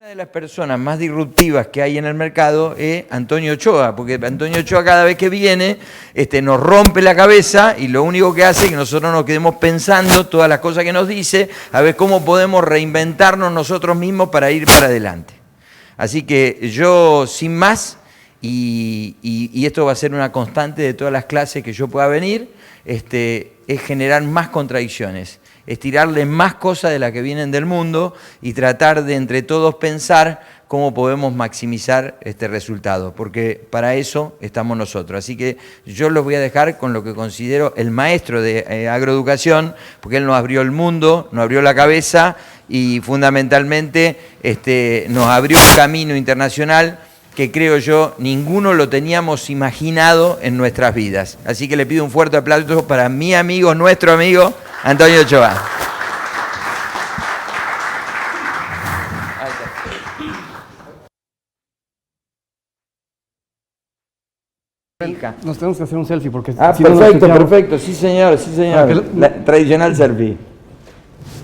Una de las personas más disruptivas que hay en el mercado es Antonio Ochoa, porque Antonio Ochoa cada vez que viene nos rompe la cabeza y lo único que hace es que nosotros nos quedemos pensando todas las cosas que nos dice, a ver cómo podemos reinventarnos nosotros mismos para ir para adelante. Así que yo, sin más, y esto va a ser una constante de todas las clases que yo pueda venir, es generar más contradicciones, es tirarle más cosas de las que vienen del mundo y tratar de entre todos pensar cómo podemos maximizar este resultado, porque para eso estamos nosotros. Así que yo los voy a dejar con lo que considero el maestro de agroeducación, porque él nos abrió el mundo, nos abrió la cabeza y fundamentalmente nos abrió un camino internacional que creo yo ninguno lo teníamos imaginado en nuestras vidas. Así que le pido un fuerte aplauso para mi amigo, nuestro amigo, Antonio Ochoa. Nos tenemos que hacer un selfie porque... Si perfecto, sí señor, tradicional selfie.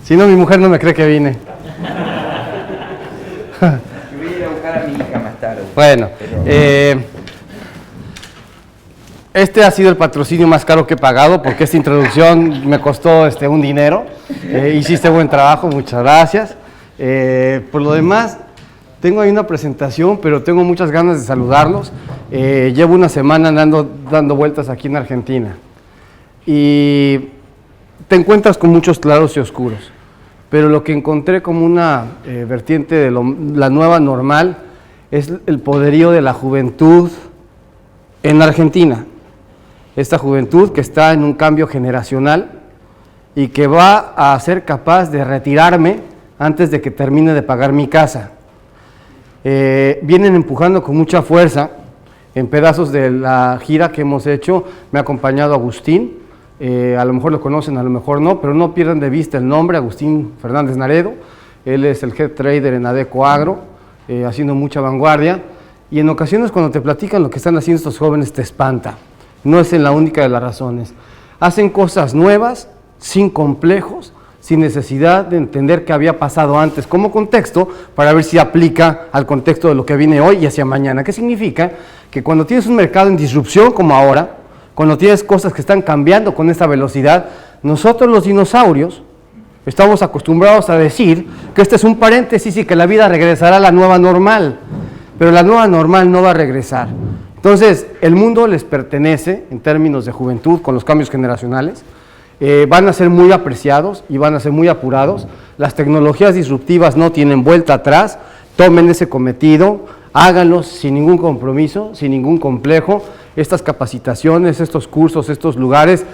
Si no, mi mujer no me cree que vine. Voy a ir a buscar a mi hija más tarde. Bueno, este ha sido el patrocinio más caro que he pagado porque esta introducción me costó un dinero. Hiciste buen trabajo, muchas gracias. Por lo demás, tengo ahí una presentación, pero tengo muchas ganas de saludarlos. Llevo una semana dando vueltas aquí en Argentina y te encuentras con muchos claros y oscuros, pero lo que encontré como una vertiente de la nueva normal es el poderío de la juventud en Argentina. Esta juventud que está en un cambio generacional y que va a ser capaz de retirarme antes de que termine de pagar mi casa. Vienen empujando con mucha fuerza. En pedazos de la gira que hemos hecho me ha acompañado Agustín, a lo mejor lo conocen, a lo mejor no, pero no pierdan de vista el nombre, Agustín Fernández Naredo. Él es el Head Trader en Adeco Agro, haciendo mucha vanguardia, y en ocasiones cuando te platican lo que están haciendo estos jóvenes te espanta. No es la única de las razones. Hacen cosas nuevas, sin complejos, sin necesidad de entender qué había pasado antes como contexto, para ver si aplica al contexto de lo que viene hoy y hacia mañana. ¿Qué significa? Que cuando tienes un mercado en disrupción como ahora, cuando tienes cosas que están cambiando con esta velocidad, nosotros los dinosaurios estamos acostumbrados a decir que este es un paréntesis y que la vida regresará a la nueva normal, pero la nueva normal no va a regresar. Entonces, el mundo les pertenece en términos de juventud con los cambios generacionales. Van a ser muy apreciados y van a ser muy apurados. Las tecnologías disruptivas no tienen vuelta atrás. Tomen ese cometido, háganlos sin ningún compromiso, sin ningún complejo. Estas capacitaciones, estos cursos, estos lugares,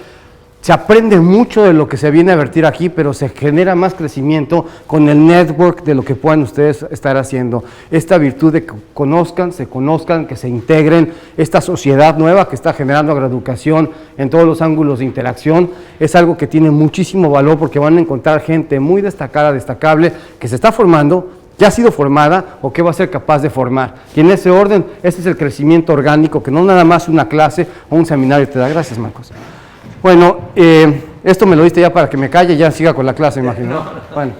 se aprende mucho de lo que se viene a vertir aquí, pero se genera más crecimiento con el network de lo que puedan ustedes estar haciendo. Esta virtud de que se conozcan, que se integren, esta sociedad nueva que está generando agroeducación en todos los ángulos de interacción, es algo que tiene muchísimo valor porque van a encontrar gente muy destacada, destacable, que se está formando, ya ha sido formada o que va a ser capaz de formar. Y en ese orden, este es el crecimiento orgánico, que no nada más una clase o un seminario te da. Gracias, Marcos. Bueno, esto me lo diste ya para que me calle y ya siga con la clase, imagino. No. Bueno,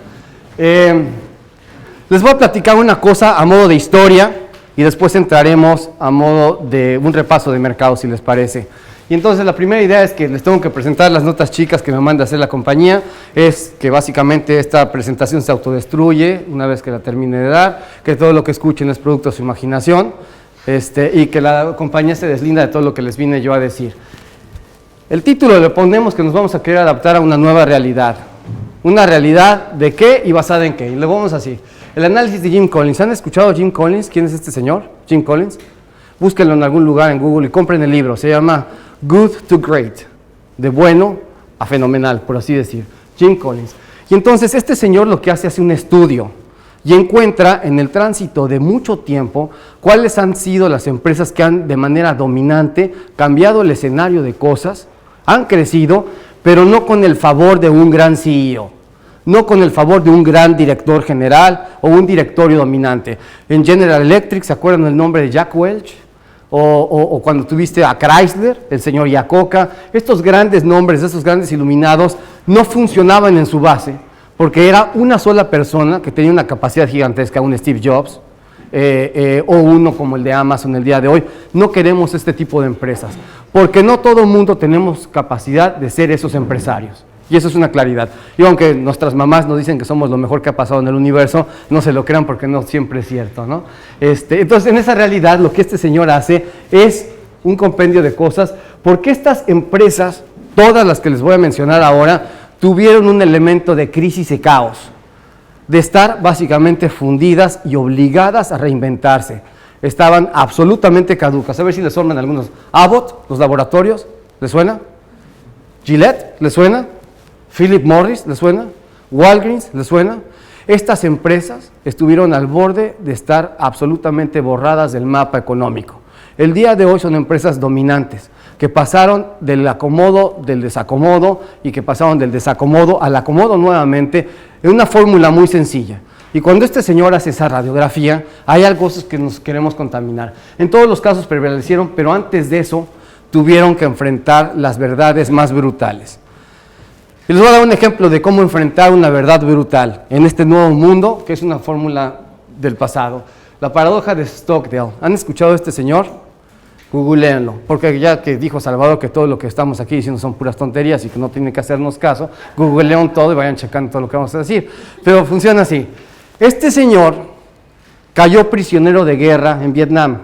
les voy a platicar una cosa a modo de historia y después entraremos a modo de un repaso de mercado, si les parece. Y entonces la primera idea es que les tengo que presentar las notas chicas que me manda a hacer la compañía. Es que básicamente esta presentación se autodestruye una vez que la termine de dar, que todo lo que escuchen es producto de su imaginación, y que la compañía se deslinda de todo lo que les vine yo a decir. El título le ponemos que nos vamos a querer adaptar a una nueva realidad. ¿Una realidad de qué y basada en qué? Y le vamos así. El análisis de Jim Collins. ¿Han escuchado a Jim Collins? ¿Quién es este señor? Jim Collins. Búsquenlo en algún lugar en Google y compren el libro. Se llama Good to Great. De bueno a fenomenal, por así decir. Jim Collins. Y entonces este señor lo que hace un estudio y encuentra en el tránsito de mucho tiempo cuáles han sido las empresas que han de manera dominante cambiado el escenario de cosas, han crecido, pero no con el favor de un gran CEO, no con el favor de un gran director general o un directorio dominante. En General Electric, ¿se acuerdan del nombre de Jack Welch? O cuando tuviste a Chrysler, el señor Iacocca, estos grandes nombres, estos grandes iluminados, no funcionaban en su base, porque era una sola persona que tenía una capacidad gigantesca, un Steve Jobs, o uno como el de Amazon el día de hoy. No queremos este tipo de empresas, porque no todo el mundo tenemos capacidad de ser esos empresarios. Y eso es una claridad. Y aunque nuestras mamás nos dicen que somos lo mejor que ha pasado en el universo, no se lo crean porque no siempre es cierto, ¿no? Entonces, en esa realidad, lo que este señor hace es un compendio de cosas, porque estas empresas, todas las que les voy a mencionar ahora, tuvieron un elemento de crisis y caos, de estar básicamente fundidas y obligadas a reinventarse. Estaban absolutamente caducas. A ver si les suenan algunos. Abbott, los laboratorios, ¿les suena? Gillette, ¿les suena? Philip Morris, ¿les suena? Walgreens, ¿les suena? Estas empresas estuvieron al borde de estar absolutamente borradas del mapa económico. El día de hoy son empresas dominantes, que pasaron del acomodo, del desacomodo, y que pasaron del desacomodo al acomodo nuevamente, en una fórmula muy sencilla. Y cuando este señor hace esa radiografía, hay algo que nos queremos contaminar. En todos los casos prevalecieron, pero antes de eso tuvieron que enfrentar las verdades más brutales. Y les voy a dar un ejemplo de cómo enfrentar una verdad brutal en este nuevo mundo, que es una fórmula del pasado. La paradoja de Stockdale. ¿Han escuchado a este señor? Googleenlo, porque ya que dijo Salvador que todo lo que estamos aquí diciendo son puras tonterías y que no tienen que hacernos caso, googleen todo y vayan checando todo lo que vamos a decir. Pero funciona así. Este señor cayó prisionero de guerra en Vietnam.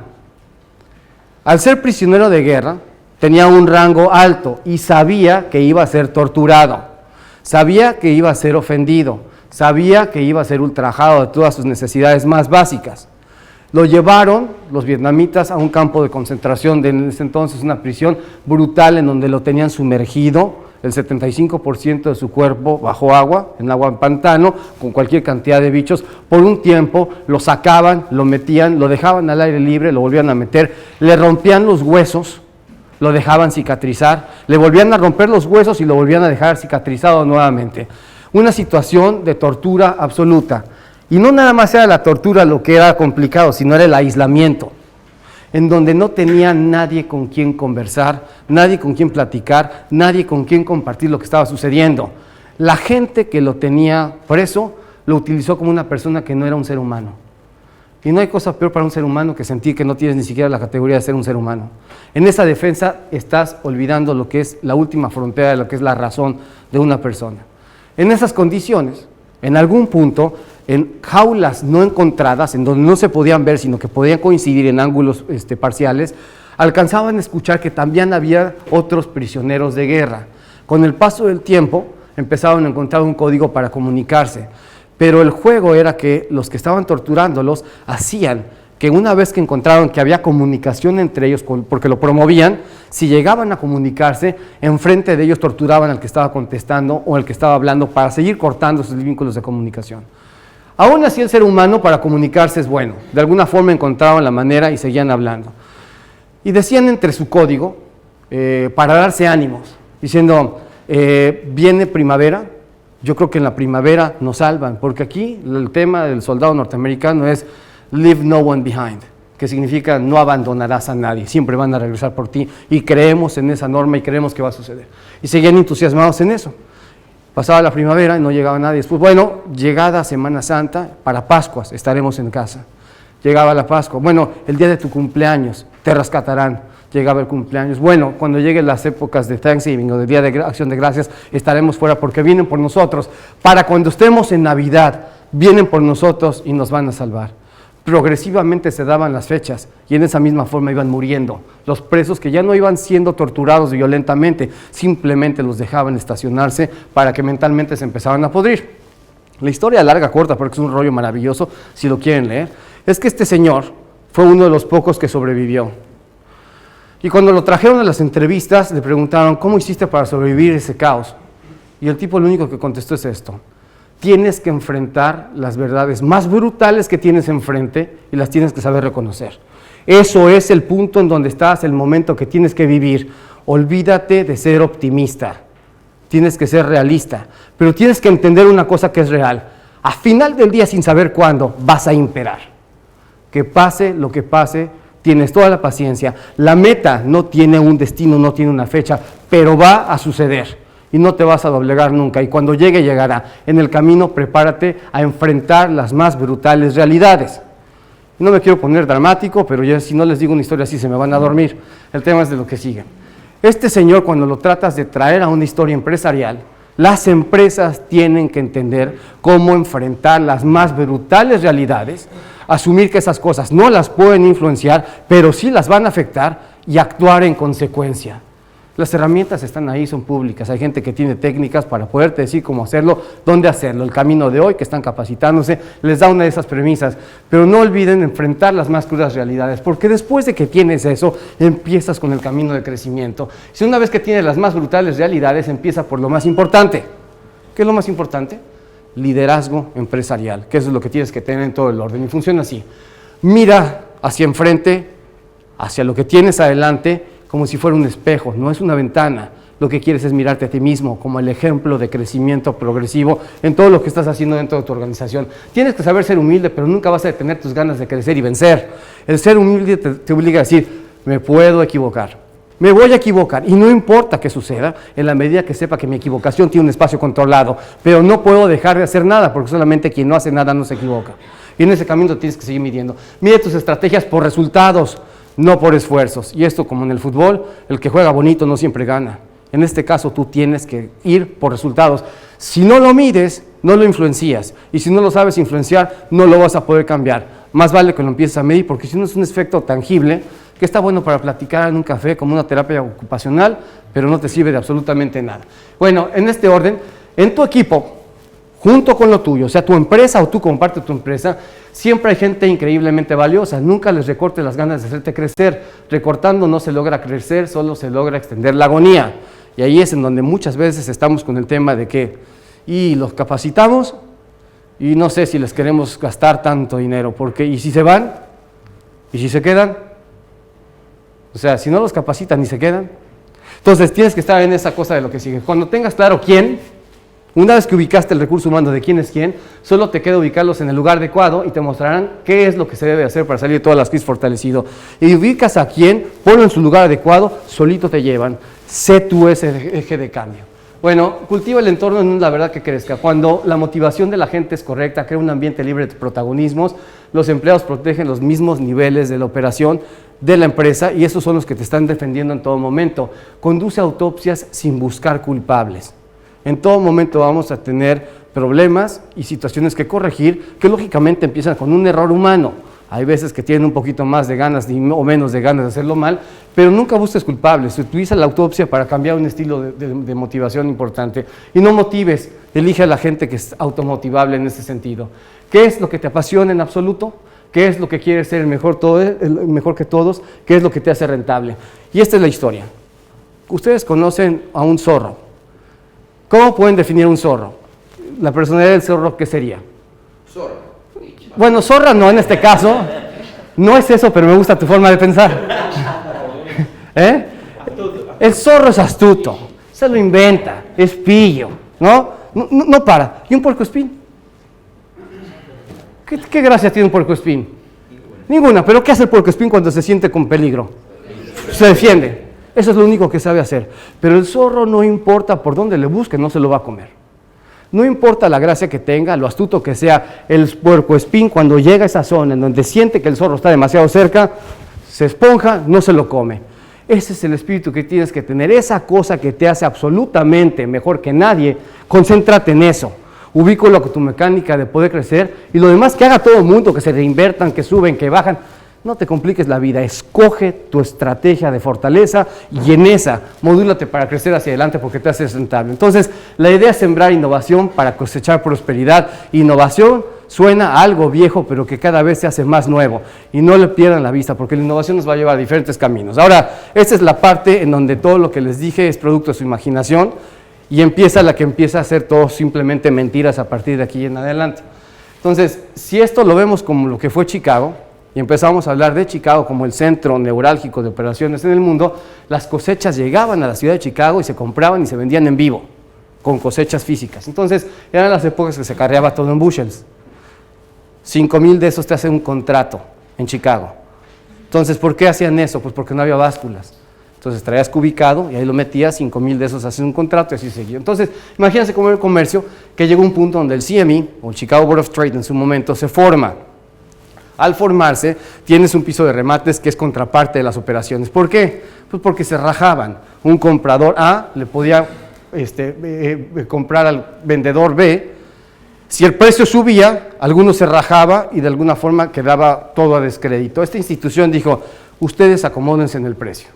Al ser prisionero de guerra, tenía un rango alto y sabía que iba a ser torturado. Sabía que iba a ser ofendido, sabía que iba a ser ultrajado de todas sus necesidades más básicas. Lo llevaron los vietnamitas a un campo de concentración, en ese entonces una prisión brutal en donde lo tenían sumergido, el 75% de su cuerpo bajo agua, en agua en pantano, con cualquier cantidad de bichos. Por un tiempo lo sacaban, lo metían, lo dejaban al aire libre, lo volvían a meter, le rompían los huesos, lo dejaban cicatrizar, le volvían a romper los huesos y lo volvían a dejar cicatrizado nuevamente. Una situación de tortura absoluta. Y no nada más era la tortura lo que era complicado, sino era el aislamiento, en donde no tenía nadie con quien conversar, nadie con quien platicar, nadie con quien compartir lo que estaba sucediendo. La gente que lo tenía preso lo utilizó como una persona que no era un ser humano. Y no hay cosa peor para un ser humano que sentir que no tienes ni siquiera la categoría de ser un ser humano. En esa defensa estás olvidando lo que es la última frontera de lo que es la razón de una persona. En esas condiciones, en algún punto, en jaulas no encontradas, en donde no se podían ver, sino que podían coincidir en ángulos parciales, alcanzaban a escuchar que también había otros prisioneros de guerra. Con el paso del tiempo, empezaron a encontrar un código para comunicarse. Pero el juego era que los que estaban torturándolos hacían que una vez que encontraron que había comunicación entre ellos, porque lo promovían, si llegaban a comunicarse, enfrente de ellos torturaban al que estaba contestando o al que estaba hablando para seguir cortando sus vínculos de comunicación. Aún así el ser humano para comunicarse es bueno, de alguna forma encontraban la manera y seguían hablando. Y decían entre su código, para darse ánimos, diciendo, viene primavera. Yo creo que en la primavera nos salvan, porque aquí el tema del soldado norteamericano es leave no one behind, que significa no abandonarás a nadie, siempre van a regresar por ti, y creemos en esa norma y creemos que va a suceder. Y seguían entusiasmados en eso. Pasaba la primavera y no llegaba nadie. Después, bueno, llegada Semana Santa, para Pascuas estaremos en casa. Llegaba la Pascua, bueno, el día de tu cumpleaños, te rescatarán. Llegaba el cumpleaños, bueno, cuando lleguen las épocas de Thanksgiving o de Día de Acción de Gracias, estaremos fuera porque vienen por nosotros. Para cuando estemos en Navidad, vienen por nosotros y nos van a salvar. Progresivamente se daban las fechas y en esa misma forma iban muriendo. Los presos que ya no iban siendo torturados violentamente, simplemente los dejaban estacionarse para que mentalmente se empezaran a podrir. La historia larga, corta, porque es un rollo maravilloso, si lo quieren leer, es que este señor fue uno de los pocos que sobrevivió. Y cuando lo trajeron a las entrevistas, le preguntaron, ¿cómo hiciste para sobrevivir ese caos? Y el tipo lo único que contestó es esto: tienes que enfrentar las verdades más brutales que tienes enfrente y las tienes que saber reconocer. Eso es el punto en donde estás, el momento que tienes que vivir. Olvídate de ser optimista, tienes que ser realista, pero tienes que entender una cosa que es real. A final del día, sin saber cuándo, vas a imperar. Que pase lo que pase, tienes toda la paciencia. La meta no tiene un destino, no tiene una fecha, pero va a suceder. y no te vas a doblegar nunca, y cuando llegue, llegará. En el camino, prepárate a enfrentar las más brutales realidades. No me quiero poner dramático, pero ya si no les digo una historia así se me van a dormir. El tema es de lo que sigue. Este señor, cuando lo tratas de traer a una historia empresarial, las empresas tienen que entender cómo enfrentar las más brutales realidades, asumir que esas cosas no las pueden influenciar, pero sí las van a afectar y actuar en consecuencia. Las herramientas están ahí, son públicas. Hay gente que tiene técnicas para poderte decir cómo hacerlo, dónde hacerlo. El camino de hoy, que están capacitándose, les da una de esas premisas. Pero no olviden enfrentar las más crudas realidades, porque después de que tienes eso, empiezas con el camino de crecimiento. Si una vez que tienes las más brutales realidades, empieza por lo más importante. ¿Qué es lo más importante? Liderazgo empresarial, que eso es lo que tienes que tener en todo el orden. Y funciona así. Mira hacia enfrente, hacia lo que tienes adelante, como si fuera un espejo, no es una ventana. Lo que quieres es mirarte a ti mismo como el ejemplo de crecimiento progresivo en todo lo que estás haciendo dentro de tu organización. Tienes que saber ser humilde, pero nunca vas a detener tus ganas de crecer y vencer. El ser humilde te obliga a decir, me puedo equivocar, me voy a equivocar, y no importa qué suceda, en la medida que sepa que mi equivocación tiene un espacio controlado, pero no puedo dejar de hacer nada, porque solamente quien no hace nada no se equivoca. Y en ese camino tienes que seguir midiendo. Mide tus estrategias por resultados, no por esfuerzos. Y esto, como en el fútbol, el que juega bonito no siempre gana. En este caso, tú tienes que ir por resultados. Si no lo mides, no lo influencias. Y si no lo sabes influenciar, no lo vas a poder cambiar. Más vale que lo empieces a medir, porque si no es un efecto tangible, que está bueno para platicar en un café como una terapia ocupacional, pero no te sirve de absolutamente nada. Bueno, en este orden, en tu equipo, junto con lo tuyo, o sea, tu empresa o tú como parte de tu empresa, siempre hay gente increíblemente valiosa. Nunca les recortes las ganas de hacerte crecer. Recortando no se logra crecer, solo se logra extender la agonía. Y ahí es en donde muchas veces estamos con el tema de que, y los capacitamos, y no sé si les queremos gastar tanto dinero, porque, ¿y si se van? ¿Y si se quedan? O sea, si no los capacitan y se quedan. Entonces tienes que estar en esa cosa de lo que sigue. Cuando tengas claro quién, una vez que ubicaste el recurso humano de quién es quién, solo te queda ubicarlos en el lugar adecuado y te mostrarán qué es lo que se debe hacer para salir de todas las crisis fortalecido. Y ubicas a quién, ponlo en su lugar adecuado, solito te llevan. Sé tú ese eje de cambio. Bueno, cultiva el entorno en la verdad que crezca. Cuando la motivación de la gente es correcta, crea un ambiente libre de protagonismos, los empleados protegen los mismos niveles de la operación de la empresa y esos son los que te están defendiendo en todo momento. Conduce autopsias sin buscar culpables. En todo momento vamos a tener problemas y situaciones que corregir que lógicamente empiezan con un error humano. Hay veces que tienen un poquito más de ganas o menos de ganas de hacerlo mal, pero nunca busques culpables. Utiliza la autopsia para cambiar un estilo de motivación importante. Y no motives, elige a la gente que es automotivable en ese sentido. ¿Qué es lo que te apasiona en absoluto? ¿Qué es lo que quieres ser el mejor que todos? ¿Qué es lo que te hace rentable? Y esta es la historia. Ustedes conocen a un zorro. ¿Cómo pueden definir un zorro? La personalidad del zorro, ¿qué sería? Zorro. Bueno, zorra no en este caso. No es eso, pero me gusta tu forma de pensar. ¿Eh? El zorro es astuto, se lo inventa, es pillo, ¿no? No para. ¿Y un puercoespín? ¿Qué gracia tiene un puercoespín? Ninguna. ¿Pero qué hace el puercoespín cuando se siente con peligro? Se defiende. Eso es lo único que sabe hacer. Pero el zorro no importa por dónde le busque, no se lo va a comer. No importa la gracia que tenga, lo astuto que sea, el puercoespín cuando llega a esa zona en donde siente que el zorro está demasiado cerca, se esponja, no se lo come. Ese es el espíritu que tienes que tener, esa cosa que te hace absolutamente mejor que nadie, concéntrate en eso. Ubícalo con tu mecánica de poder crecer y lo demás que haga todo el mundo, que se reinvertan, que suben, que bajan. No te compliques la vida, escoge tu estrategia de fortaleza y en esa modúlate para crecer hacia adelante porque te haces rentable. Entonces, la idea es sembrar innovación para cosechar prosperidad. Innovación suena a algo viejo, pero que cada vez se hace más nuevo. Y no le pierdan la vista porque la innovación nos va a llevar a diferentes caminos. Ahora, esta es la parte en donde todo lo que les dije es producto de su imaginación y empieza la que empieza a hacer todo simplemente mentiras a partir de aquí en adelante. Entonces, si esto lo vemos como lo que fue Chicago, y empezamos a hablar de Chicago como el centro neurálgico de operaciones en el mundo, las cosechas llegaban a la ciudad de Chicago y se compraban y se vendían en vivo, con cosechas físicas. Entonces, eran las épocas que se carreaba todo en bushels. 5,000 de esos te hacen un contrato en Chicago. Entonces, ¿por qué hacían eso? Pues porque no había básculas. Entonces traías cubicado y ahí lo metías, 5,000 de esos haces un contrato y así seguía. Entonces, imagínense cómo el comercio que llegó a un punto donde el CME, o el Chicago Board of Trade en su momento, se forma. Al formarse, tienes un piso de remates que es contraparte de las operaciones. ¿Por qué? Pues porque se rajaban. Un comprador A le podía comprar al vendedor B. Si el precio subía, alguno se rajaba y de alguna forma quedaba todo a descrédito. Esta institución dijo, ustedes acomódense en el precio.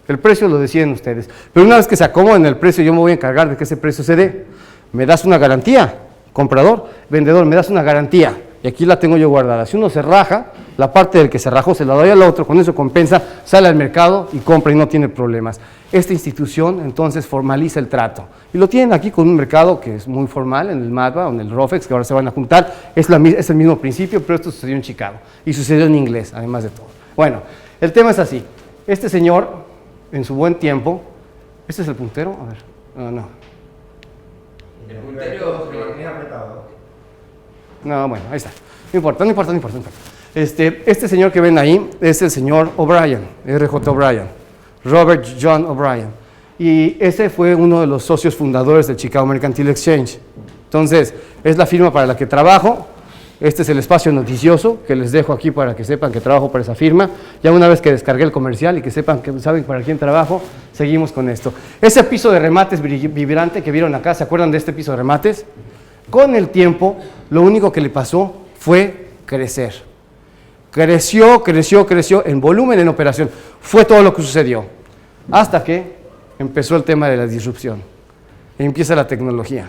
El precio lo deciden ustedes. Pero una vez que se acomoden el precio, yo me voy a encargar de que ese precio se dé. ¿Me das una garantía? Comprador, vendedor, me das una garantía. Y aquí la tengo yo guardada. Si uno se raja, la parte del que se rajó se la doy al otro, con eso compensa, sale al mercado y compra y no tiene problemas. Esta institución entonces formaliza el trato. Y lo tienen aquí con un mercado que es muy formal, en el MADBA o en el ROFEX, que ahora se van a juntar. Es el mismo principio, pero esto sucedió en Chicago. Y sucedió en inglés, además de todo. Bueno, el tema es así. Este señor, en su buen tiempo, ¿este es el puntero? A ver, no. El puntero No, bueno, ahí está. No importa. Este señor que ven ahí es el señor O'Brien, R.J. O'Brien, Robert John O'Brien. Y ese fue uno de los socios fundadores del Chicago Mercantile Exchange. Entonces, es la firma para la que trabajo. Este es el espacio noticioso que les dejo aquí para que sepan que trabajo para esa firma. Ya una vez que descargué el comercial y que sepan que saben para quién trabajo, seguimos con esto. Ese piso de remates vibrante que vieron acá, ¿se acuerdan de este piso de remates? Con el tiempo, lo único que le pasó fue crecer. Creció en volumen, en operación. Fue todo lo que sucedió. Hasta que empezó el tema de la disrupción. Empieza la tecnología.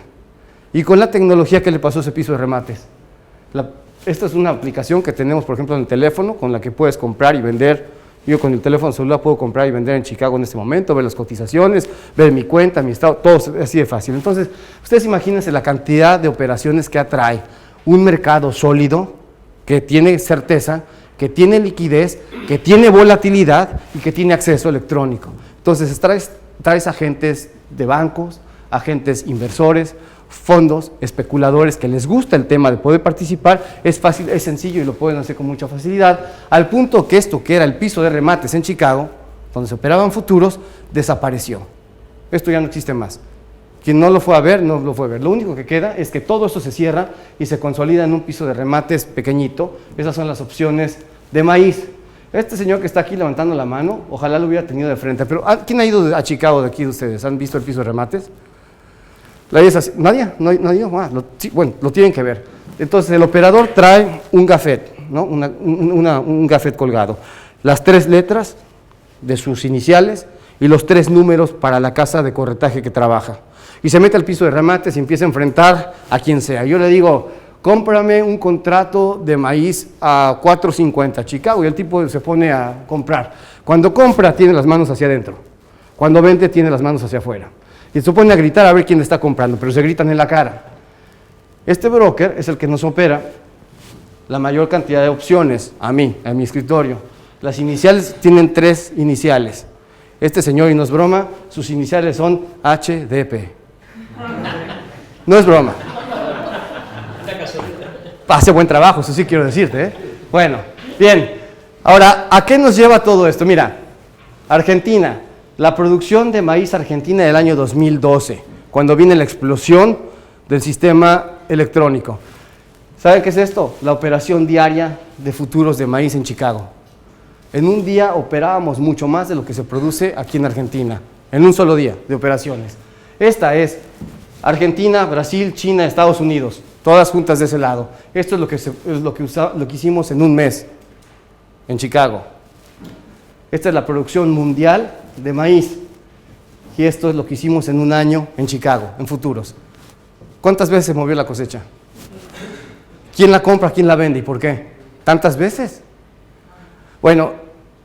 Y con la tecnología, ¿qué le pasó a ese piso de remates? Esta es una aplicación que tenemos, por ejemplo, en el teléfono, con la que puedes comprar y vender. Yo con el teléfono celular puedo comprar y vender en Chicago en este momento, ver las cotizaciones, ver mi cuenta, mi estado, todo es así de fácil. Entonces, ustedes imagínense la cantidad de operaciones que atrae un mercado sólido, que tiene certeza, que tiene liquidez, que tiene volatilidad y que tiene acceso electrónico. Entonces, traes agentes de bancos, agentes inversores, fondos, especuladores que les gusta el tema de poder participar, es fácil, es sencillo y lo pueden hacer con mucha facilidad, al punto que esto que era el piso de remates en Chicago, donde se operaban futuros, desapareció. Esto ya no existe más. Quien no lo fue a ver, no lo fue a ver. Lo único que queda es que todo esto se cierra y se consolida en un piso de remates pequeñito. Esas son las opciones de maíz. Este señor que está aquí levantando la mano, ojalá lo hubiera tenido de frente, pero ¿quién ha ido a Chicago de aquí de ustedes? ¿Han visto el piso de remates? ¿Nadie? ¿Nadie? Sí, bueno, lo tienen que ver. Entonces, el operador trae un gafet, ¿no? un gafet colgado. Las 3 letras de sus iniciales y los 3 números para la casa de corretaje que trabaja. Y se mete al piso de remates y empieza a enfrentar a quien sea. Yo le digo, cómprame un contrato de maíz a $4.50 Chicago, y el tipo se pone a comprar. Cuando compra, tiene las manos hacia adentro. Cuando vende, tiene las manos hacia afuera. Y se pone a gritar a ver quién le está comprando, pero se gritan en la cara. Este broker es el que nos opera la mayor cantidad de opciones a mí, a mi escritorio. Las iniciales tienen 3 iniciales. Este señor, y no es broma, sus iniciales son HDP. No es broma. Hace buen trabajo, eso sí quiero decirte, ¿eh? Bueno, bien. Ahora, ¿a qué nos lleva todo esto? Mira, Argentina. La producción de maíz argentina del año 2012, cuando viene la explosión del sistema electrónico. ¿Saben qué es esto? La operación diaria de futuros de maíz en Chicago. En un día operábamos mucho más de lo que se produce aquí en Argentina, en un solo día de operaciones. Esta es Argentina, Brasil, China, Estados Unidos, todas juntas de ese lado. Esto es lo que hicimos en un mes en Chicago. Esta es la producción mundial de maíz. Y esto es lo que hicimos en un año en Chicago, en futuros. ¿Cuántas veces se movió la cosecha? ¿Quién la compra, quién la vende y por qué? ¿Tantas veces? Bueno,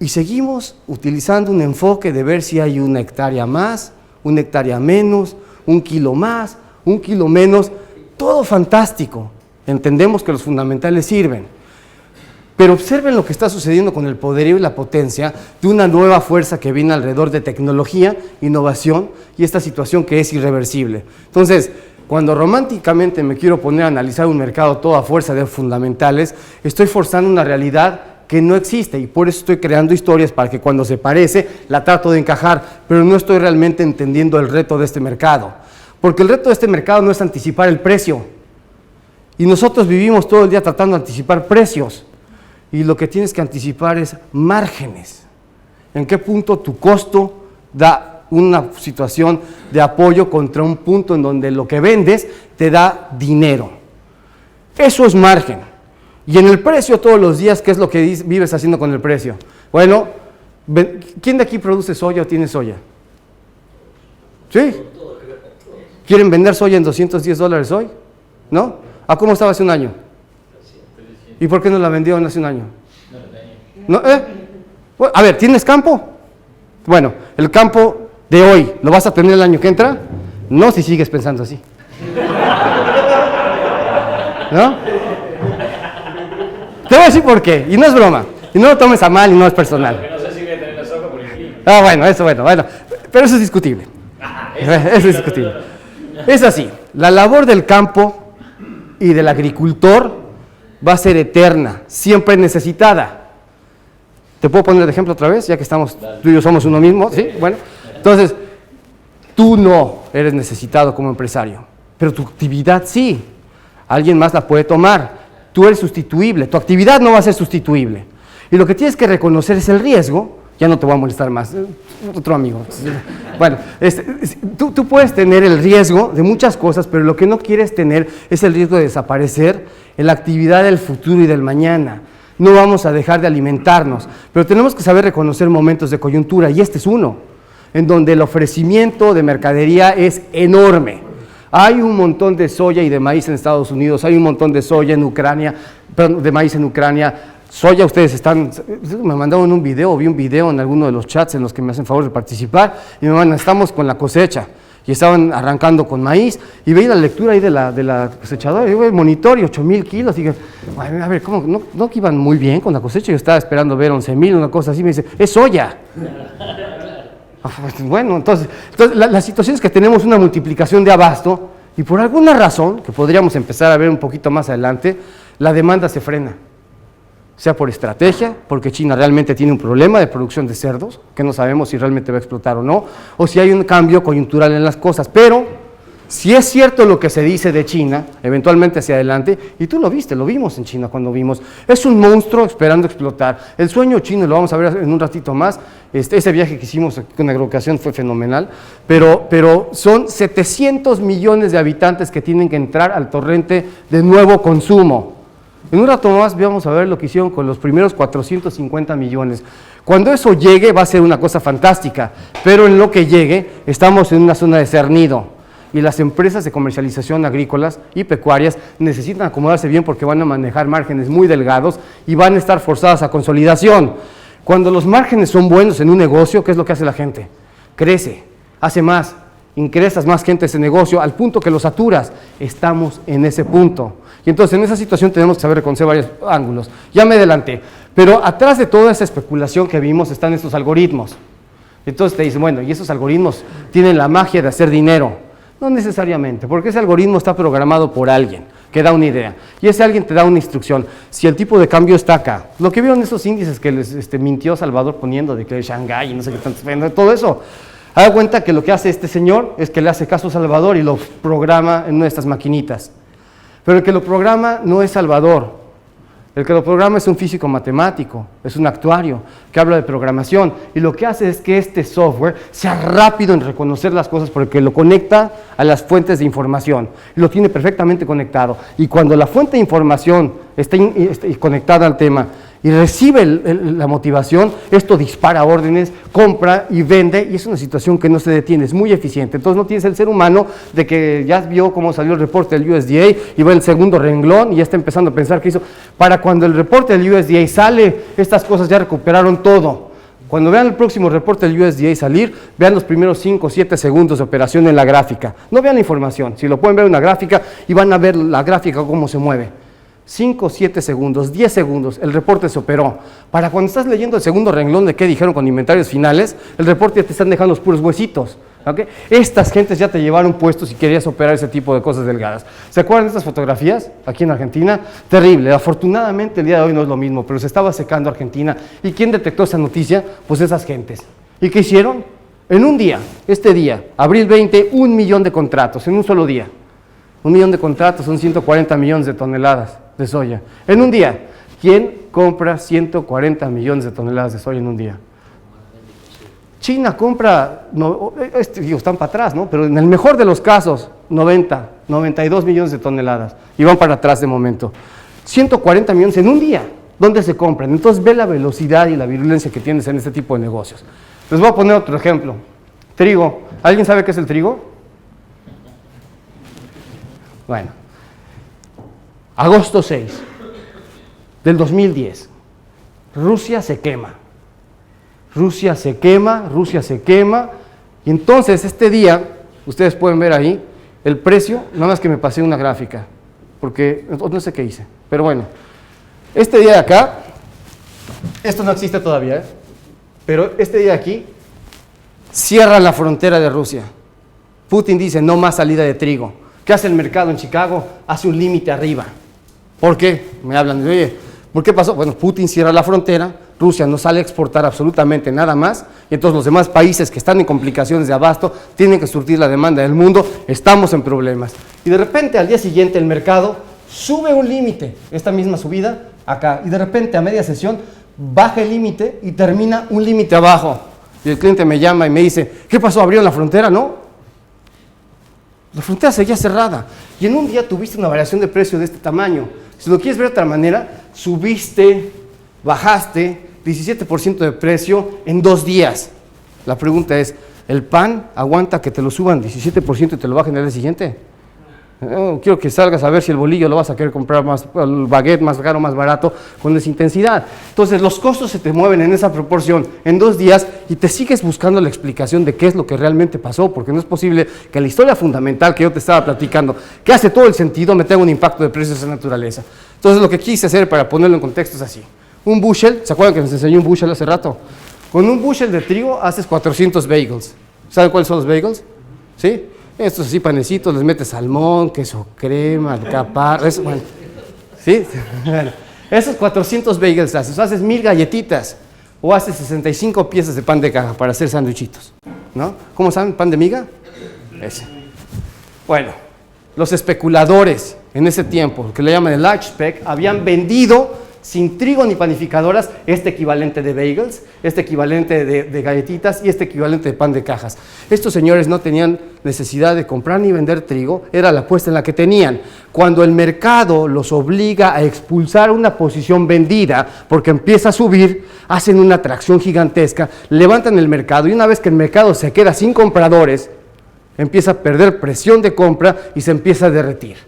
y seguimos utilizando un enfoque de ver si hay 1 hectárea más, 1 hectárea menos, 1 kilo más, 1 kilo menos. Todo fantástico. Entendemos que los fundamentales sirven. Pero observen lo que está sucediendo con el poderío y la potencia de una nueva fuerza que viene alrededor de tecnología, innovación y esta situación que es irreversible. Entonces, cuando románticamente me quiero poner a analizar un mercado todo a fuerza de fundamentales, estoy forzando una realidad que no existe, y por eso estoy creando historias para que cuando se parece la trato de encajar, pero no estoy realmente entendiendo el reto de este mercado, porque el reto de este mercado no es anticipar el precio, y nosotros vivimos todo el día tratando de anticipar precios, y lo que tienes que anticipar es márgenes, en qué punto tu costo da una situación de apoyo contra un punto en donde lo que vendes te da dinero. Eso es margen. Y en el precio todos los días, ¿qué es lo que vives haciendo con el precio? Bueno, ¿quién de aquí produce soya o tiene soya? ¿Sí? ¿Quieren vender soya en $210 hoy? ¿No? ¿A cómo estaba hace un año? ¿Y por qué no la vendieron hace un año? ¿No? Bueno, a ver, ¿tienes campo? Bueno, el campo de hoy, ¿lo vas a tener el año que entra? No, si sigues pensando así. ¿No? Te voy a decir por qué, y no es broma, y no lo tomes a mal y no es personal. Porque no sé si voy a tener la soja por el clima. Ah, bueno, pero eso es discutible. Eso es discutible. Es así, la labor del campo y del agricultor va a ser eterna, siempre necesitada. ¿Te puedo poner de ejemplo otra vez, ya que estamos, tú y yo somos uno mismo? ¿Sí? Bueno, entonces, tú no eres necesitado como empresario, pero tu actividad sí. Alguien más la puede tomar. Tú eres sustituible, tu actividad no va a ser sustituible. Y lo que tienes que reconocer es el riesgo. Ya no te voy a molestar más, otro amigo. Bueno, tú puedes tener el riesgo de muchas cosas, pero lo que no quieres tener es el riesgo de desaparecer en la actividad del futuro y del mañana. No vamos a dejar de alimentarnos, pero tenemos que saber reconocer momentos de coyuntura, y este es uno, en donde el ofrecimiento de mercadería es enorme. Hay un montón de soya y de maíz en Estados Unidos, hay un montón de soya en Ucrania, perdón, de maíz en Ucrania. Soya, ustedes están, me mandaron un video, vi un video en alguno de los chats en los que me hacen favor de participar, y me mandan, estamos con la cosecha, y estaban arrancando con maíz, y veía la lectura ahí de la cosechadora, y el monitor, y 8,000 kilos, y dije, a ver, ¿cómo? ¿No que iban muy bien con la cosecha? Yo estaba esperando ver 11,000, una cosa así, me dice, es soya. Bueno, entonces la situación es que tenemos una multiplicación de abasto, y por alguna razón, que podríamos empezar a ver un poquito más adelante, la demanda se frena. Sea por estrategia, porque China realmente tiene un problema de producción de cerdos, que no sabemos si realmente va a explotar o no, o si hay un cambio coyuntural en las cosas. Pero, si es cierto lo que se dice de China, eventualmente hacia adelante, y tú lo viste, lo vimos en China cuando vimos, es un monstruo esperando explotar. El sueño chino, lo vamos a ver en un ratito más, ese viaje que hicimos con Agroeducación fue fenomenal, pero son 700 millones de habitantes que tienen que entrar al torrente de nuevo consumo. En un rato más vamos a ver lo que hicieron con los primeros 450 millones. Cuando eso llegue va a ser una cosa fantástica, pero en lo que llegue estamos en una zona de cernido, y las empresas de comercialización agrícolas y pecuarias necesitan acomodarse bien porque van a manejar márgenes muy delgados y van a estar forzadas a consolidación. Cuando los márgenes son buenos en un negocio, ¿qué es lo que hace la gente? Crece, hace más, ingresas más gente a ese negocio al punto que lo saturas. Estamos en ese punto. Y entonces en esa situación tenemos que saber reconocer varios ángulos. Ya me adelanté, pero atrás de toda esa especulación que vimos están estos algoritmos. Entonces te dicen, bueno, ¿y esos algoritmos tienen la magia de hacer dinero? No necesariamente, porque ese algoritmo está programado por alguien que da una idea, y ese alguien te da una instrucción. Si el tipo de cambio está acá, lo que vieron esos índices que les mintió Salvador poniendo de que Shanghái y no sé qué tanto, todo eso, haga cuenta que lo que hace este señor es que le hace caso a Salvador y lo programa en una de estas maquinitas. Pero el que lo programa no es Salvador, el que lo programa es un físico matemático, es un actuario que habla de programación, y lo que hace es que este software sea rápido en reconocer las cosas porque lo conecta a las fuentes de información, lo tiene perfectamente conectado, y cuando la fuente de información está conectada al tema y recibe la motivación, esto dispara órdenes, compra y vende, y es una situación que no se detiene, es muy eficiente. Entonces no tienes el ser humano de que ya vio cómo salió el reporte del USDA y va el segundo renglón y ya está empezando a pensar qué hizo. Para cuando el reporte del USDA sale, estas cosas ya recuperaron todo. Cuando vean el próximo reporte del USDA salir, vean los primeros 5 o 7 segundos de operación en la gráfica. No vean la información, si lo pueden ver en una gráfica y van a ver la gráfica cómo se mueve. 5, 7 segundos, 10 segundos, el reporte se operó. Para cuando estás leyendo el segundo renglón de qué dijeron con inventarios finales, el reporte ya te están dejando los puros huesitos. ¿Okay? Estas gentes ya te llevaron puestos si querías operar ese tipo de cosas delgadas. ¿Se acuerdan de estas fotografías aquí en Argentina? Terrible. Afortunadamente el día de hoy no es lo mismo, pero se estaba secando Argentina. ¿Y quién detectó esa noticia? Pues esas gentes. ¿Y qué hicieron? En un día, este día, abril 20, 1 millón de contratos, en un solo día. 1 millón de contratos son 140 millones de toneladas de soya. En un día, ¿quién compra 140 millones de toneladas de soya en un día? China compra, están para atrás, ¿no? Pero en el mejor de los casos, 90, 92 millones de toneladas. Y van para atrás de momento. 140 millones en un día. ¿Dónde se compran? Entonces ve la velocidad y la virulencia que tienes en este tipo de negocios. Les voy a poner otro ejemplo. Trigo. ¿Alguien sabe qué es el trigo? Bueno. Agosto 6 del 2010. Rusia se quema. Rusia se quema, Rusia se quema. Y entonces este día, ustedes pueden ver ahí, el precio, nada más que me pasé una gráfica, porque no sé qué hice, pero bueno. Este día de acá, esto no existe todavía, pero este día de aquí, cierra la frontera de Rusia. Putin dice, no más salida de trigo. ¿Qué hace el mercado en Chicago? Hace un límite arriba. ¿Por qué? Me hablan de, oye, ¿por qué pasó? Bueno, Putin cierra la frontera, Rusia no sale a exportar absolutamente nada más, y entonces los demás países que están en complicaciones de abasto tienen que surtir la demanda del mundo, estamos en problemas. Y de repente al día siguiente el mercado sube un límite, esta misma subida acá, y de repente a media sesión baja el límite y termina un límite abajo. Y el cliente me llama y me dice, ¿qué pasó? ¿Abrieron la frontera? No. La frontera seguía cerrada. Y en un día tuviste una variación de precio de este tamaño. Si lo quieres ver de otra manera, subiste, bajaste 17% de precio en 2 días. La pregunta es, ¿el pan aguanta que te lo suban 17% y te lo bajen el día siguiente? Quiero que salgas a ver si el bolillo lo vas a querer comprar más, el baguette más caro, más barato, con esa intensidad. Entonces los costos se te mueven en esa proporción en 2 días y te sigues buscando la explicación de qué es lo que realmente pasó, porque no es posible que la historia fundamental que yo te estaba platicando, que hace todo el sentido, me tenga un impacto de precios de esa naturaleza. Entonces lo que quise hacer para ponerlo en contexto es así. Un bushel, ¿se acuerdan que les enseñé un bushel hace rato? Con un bushel de trigo haces 400 bagels. ¿Saben cuáles son los bagels? ¿Sí? Estos así panecitos, les metes salmón, queso crema, alcaparra, eso, bueno, ¿sí? Bueno, esos 400 bagels haces 1000 galletitas o haces 65 piezas de pan de caja para hacer sándwichitos, ¿no? ¿Cómo saben? ¿Pan de miga? Ese. Bueno, los especuladores en ese tiempo, que le llaman el large spec, habían vendido sin trigo ni panificadoras, este equivalente de bagels, este equivalente de galletitas y este equivalente de pan de cajas. Estos señores no tenían necesidad de comprar ni vender trigo, era la apuesta en la que tenían. Cuando el mercado los obliga a expulsar una posición vendida porque empieza a subir, hacen una atracción gigantesca, levantan el mercado y una vez que el mercado se queda sin compradores, empieza a perder presión de compra y se empieza a derretir.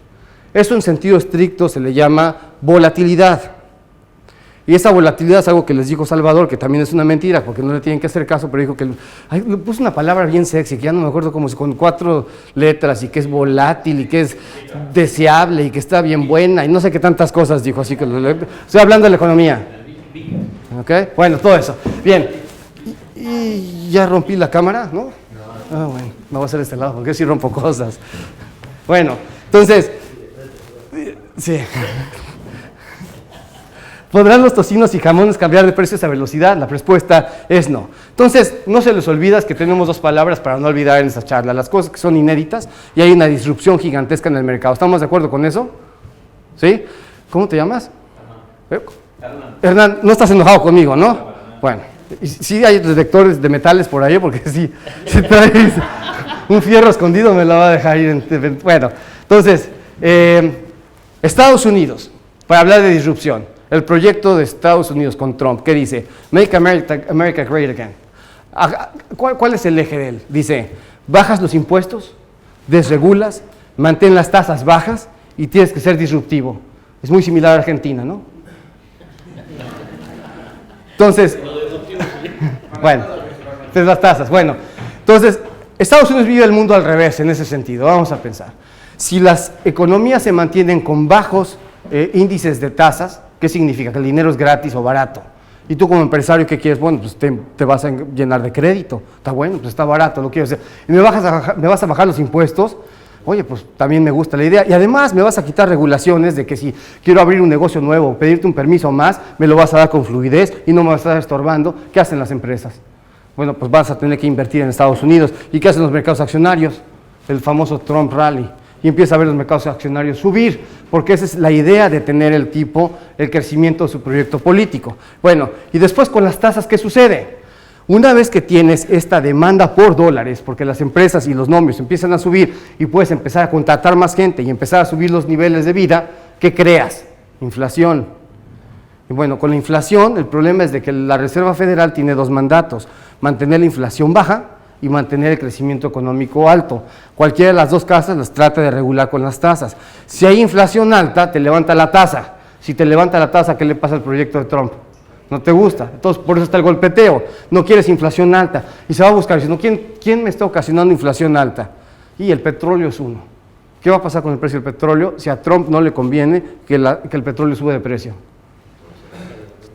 Eso en sentido estricto se le llama volatilidad. Y esa volatilidad es algo que les dijo Salvador, que también es una mentira, porque no le tienen que hacer caso, pero dijo que le puso una palabra bien sexy, que ya no me acuerdo cómo, con 4 letras, y que es volátil, y que es deseable, y que está bien buena, y no sé qué tantas cosas dijo, así que estoy hablando de la economía. ¿Ok? Bueno, todo eso. Bien. Y ya rompí la cámara, ¿no? Ah, bueno, me voy a hacer de este lado, porque sí rompo cosas. Bueno, entonces, sí. ¿Podrán los tocinos y jamones cambiar de precio a esa velocidad? La respuesta es no. Entonces, no se les olvida que tenemos 2 palabras para no olvidar en esta charla. Las cosas que son inéditas y hay una disrupción gigantesca en el mercado. ¿Estamos de acuerdo con eso? ¿Sí? ¿Cómo te llamas? Hernán, no estás enojado conmigo, ¿no? Bueno, sí hay detectores de metales por ahí, porque si traes un fierro escondido me lo va a dejar ir. Bueno, entonces, Estados Unidos, para hablar de disrupción. El proyecto de Estados Unidos con Trump, ¿qué dice? Make America Great Again. ¿Cuál es el eje de él? Dice, bajas los impuestos, desregulas, mantén las tasas bajas y tienes que ser disruptivo. Es muy similar a Argentina, ¿no? Entonces, bueno, las tasas, bueno. Entonces, Estados Unidos vive el mundo al revés en ese sentido, vamos a pensar. Si las economías se mantienen con bajos índices de tasas, ¿qué significa? Que el dinero es gratis o barato. Y tú como empresario, ¿qué quieres? Bueno, pues te vas a llenar de crédito. Está bueno, pues está barato, lo quiero hacer. Y me vas a bajar los impuestos. Oye, pues también me gusta la idea. Y además me vas a quitar regulaciones de que si quiero abrir un negocio nuevo, pedirte un permiso más, me lo vas a dar con fluidez y no me vas a estar estorbando. ¿Qué hacen las empresas? Bueno, pues vas a tener que invertir en Estados Unidos. ¿Y qué hacen los mercados accionarios? El famoso Trump Rally. Y empieza a ver los mercados accionarios subir, porque esa es la idea de tener el crecimiento de su proyecto político. Bueno, y después con las tasas, ¿qué sucede? Una vez que tienes esta demanda por dólares, porque las empresas y los nombres empiezan a subir y puedes empezar a contratar más gente y empezar a subir los niveles de vida, ¿qué creas? Inflación. Y bueno, con la inflación el problema es de que la Reserva Federal tiene dos mandatos: mantener la inflación baja y mantener el crecimiento económico alto. Cualquiera de las dos cosas las trata de regular con las tasas. Si hay inflación alta, te levanta la tasa. Si te levanta la tasa, ¿qué le pasa al proyecto de Trump? No te gusta. Entonces, por eso está el golpeteo. No quieres inflación alta. Y se va a buscar, sino ¿quién me está ocasionando inflación alta? Y el petróleo es uno. ¿Qué va a pasar con el precio del petróleo si a Trump no le conviene que el petróleo sube de precio?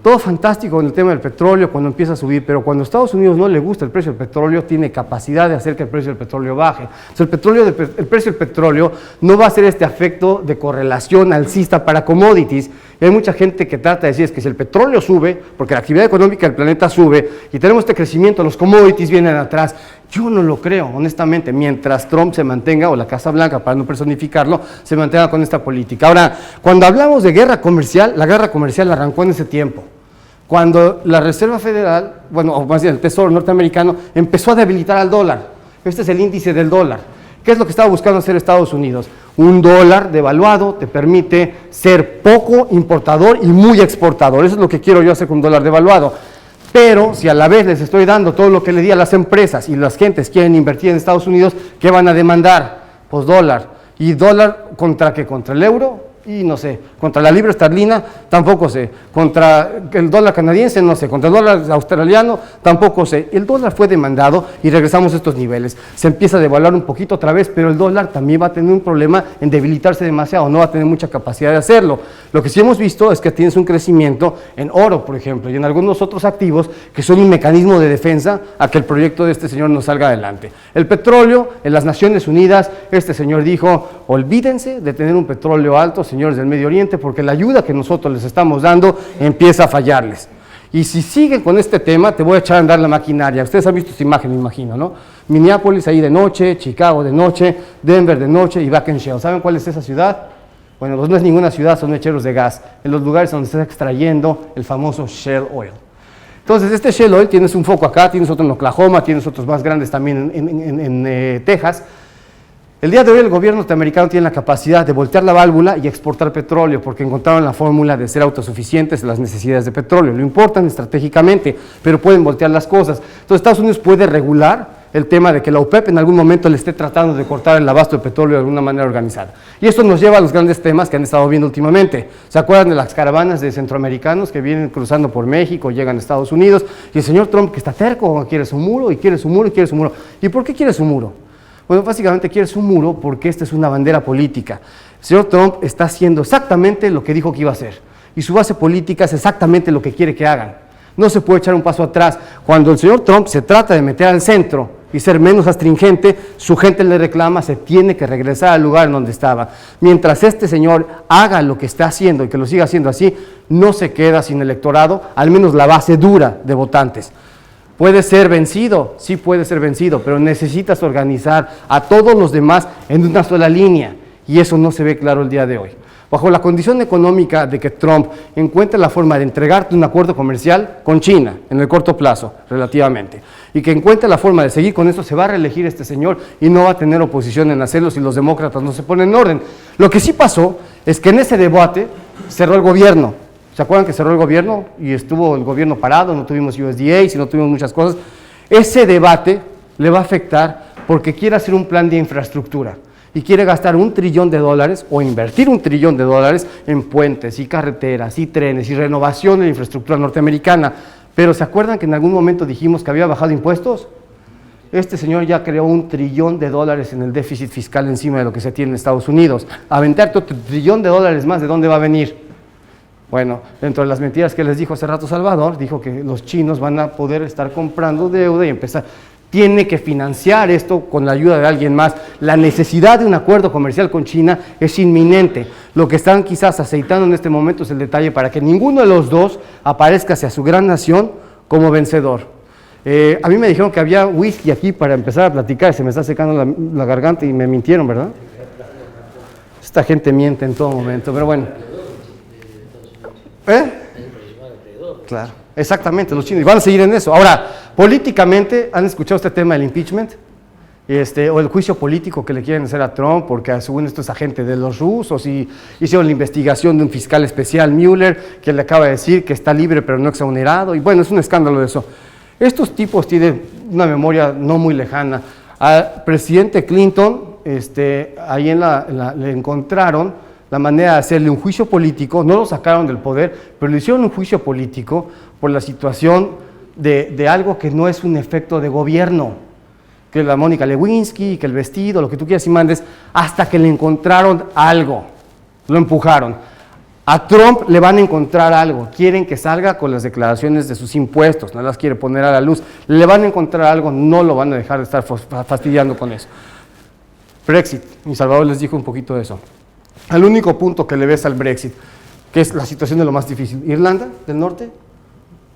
Todo fantástico en el tema del petróleo cuando empieza a subir, pero cuando a Estados Unidos no le gusta el precio del petróleo, tiene capacidad de hacer que el precio del petróleo baje. O sea, el precio del petróleo no va a ser este efecto de correlación alcista para commodities. Y hay mucha gente que trata de decir es que si el petróleo sube, porque la actividad económica del planeta sube, y tenemos este crecimiento, los commodities vienen atrás. Yo no lo creo, honestamente, mientras Trump se mantenga, o la Casa Blanca, para no personificarlo, se mantenga con esta política. Ahora, cuando hablamos de guerra comercial, la guerra comercial arrancó en ese tiempo. Cuando la Reserva Federal, bueno, o más bien el Tesoro norteamericano, empezó a debilitar al dólar. Este es el índice del dólar. ¿Qué es lo que estaba buscando hacer Estados Unidos? Un dólar devaluado te permite ser poco importador y muy exportador. Eso es lo que quiero yo hacer con un dólar devaluado. Pero si a la vez les estoy dando todo lo que le di a las empresas y las gentes quieren invertir en Estados Unidos, ¿qué van a demandar? Pues dólar. ¿Y dólar contra qué? ¿Contra el euro? Y no sé, contra la libra esterlina tampoco sé, contra el dólar canadiense no sé, contra el dólar australiano tampoco sé. El dólar fue demandado y regresamos a estos niveles. Se empieza a devaluar un poquito otra vez, pero el dólar también va a tener un problema en debilitarse demasiado, no va a tener mucha capacidad de hacerlo. Lo que sí hemos visto es que tienes un crecimiento en oro, por ejemplo, y en algunos otros activos que son un mecanismo de defensa a que el proyecto de este señor no salga adelante. El petróleo, en las Naciones Unidas, este señor dijo, olvídense de tener un petróleo alto, señores del Medio Oriente, porque la ayuda que nosotros les estamos dando empieza a fallarles. Y si siguen con este tema, te voy a echar a andar la maquinaria. Ustedes han visto esta imagen, me imagino, ¿no? Minneapolis ahí de noche, Chicago de noche, Denver de noche y Bakken Shale. ¿Saben cuál es esa ciudad? Bueno, pues no es ninguna ciudad, son mecheros de gas, en los lugares donde se está extrayendo el famoso shale oil. Entonces, este shale oil, tienes un foco acá, tienes otro en Oklahoma, tienes otros más grandes también en Texas. El día de hoy el gobierno norteamericano tiene la capacidad de voltear la válvula y exportar petróleo porque encontraron la fórmula de ser autosuficientes en las necesidades de petróleo. Lo importan estratégicamente, pero pueden voltear las cosas. Entonces Estados Unidos puede regular el tema de que la OPEP en algún momento le esté tratando de cortar el abasto de petróleo de alguna manera organizada. Y esto nos lleva a los grandes temas que han estado viendo últimamente. ¿Se acuerdan de las caravanas de centroamericanos que vienen cruzando por México, llegan a Estados Unidos? Y el señor Trump, que está terco, quiere su muro, y quiere su muro, y quiere su muro. ¿Y por qué quiere su muro? Bueno, básicamente quiere su muro porque esta es una bandera política. El señor Trump está haciendo exactamente lo que dijo que iba a hacer. Y su base política es exactamente lo que quiere que hagan. No se puede echar un paso atrás. Cuando el señor Trump se trata de meter al centro y ser menos astringente, su gente le reclama, se tiene que regresar al lugar en donde estaba. Mientras este señor haga lo que está haciendo y que lo siga haciendo así, no se queda sin electorado, al menos la base dura de votantes. Puede ser vencido, sí puede ser vencido, pero necesitas organizar a todos los demás en una sola línea, y eso no se ve claro el día de hoy. Bajo la condición económica de que Trump encuentre la forma de entregarte un acuerdo comercial con China en el corto plazo, relativamente, y que encuentre la forma de seguir con eso, se va a reelegir este señor y no va a tener oposición en hacerlo si los demócratas no se ponen en orden. Lo que sí pasó es que en ese debate cerró el gobierno. ¿Se acuerdan que cerró el gobierno y estuvo el gobierno parado, no tuvimos USDA y no tuvimos muchas cosas? Ese debate le va a afectar porque quiere hacer un plan de infraestructura y quiere gastar $1 trillón o invertir $1 trillón en puentes y carreteras y trenes y renovación de la infraestructura norteamericana. Pero ¿se acuerdan que en algún momento dijimos que había bajado impuestos? Este señor ya creó $1 trillón en el déficit fiscal encima de lo que se tiene en Estados Unidos. Aventarte otro $1 trillón más, ¿de dónde va a venir? Bueno, dentro de las mentiras que les dijo hace rato Salvador, dijo que los chinos van a poder estar comprando deuda y empezar. Tiene que financiar esto con la ayuda de alguien más. La necesidad de un acuerdo comercial con China es inminente. Lo que están quizás aceitando en este momento es el detalle para que ninguno de los dos aparezca hacia su gran nación como vencedor. A mí me dijeron que había whisky aquí para empezar a platicar, se me está secando la garganta y me mintieron, ¿verdad? Esta gente miente en todo momento, pero bueno. Claro, exactamente, los chinos, y van a seguir en eso. Ahora, políticamente, ¿han escuchado este tema del impeachment? O el juicio político que le quieren hacer a Trump, porque según esto es agente de los rusos, y hicieron la investigación de un fiscal especial, Mueller, que le acaba de decir que está libre pero no exonerado, y bueno, es un escándalo eso. Estos tipos tienen una memoria no muy lejana. Al presidente Clinton, ahí le encontraron la manera de hacerle un juicio político, no lo sacaron del poder, pero le hicieron un juicio político por la situación de algo que no es un efecto de gobierno, que la Mónica Lewinsky, que el vestido, lo que tú quieras y mandes, hasta que le encontraron algo, lo empujaron. A Trump le van a encontrar algo, quieren que salga con las declaraciones de sus impuestos, no las quiere poner a la luz, le van a encontrar algo, no lo van a dejar de estar fastidiando con eso. Brexit, y Salvador les dijo un poquito de eso. Al único punto que le ves al Brexit, que es la situación de lo más difícil, Irlanda del Norte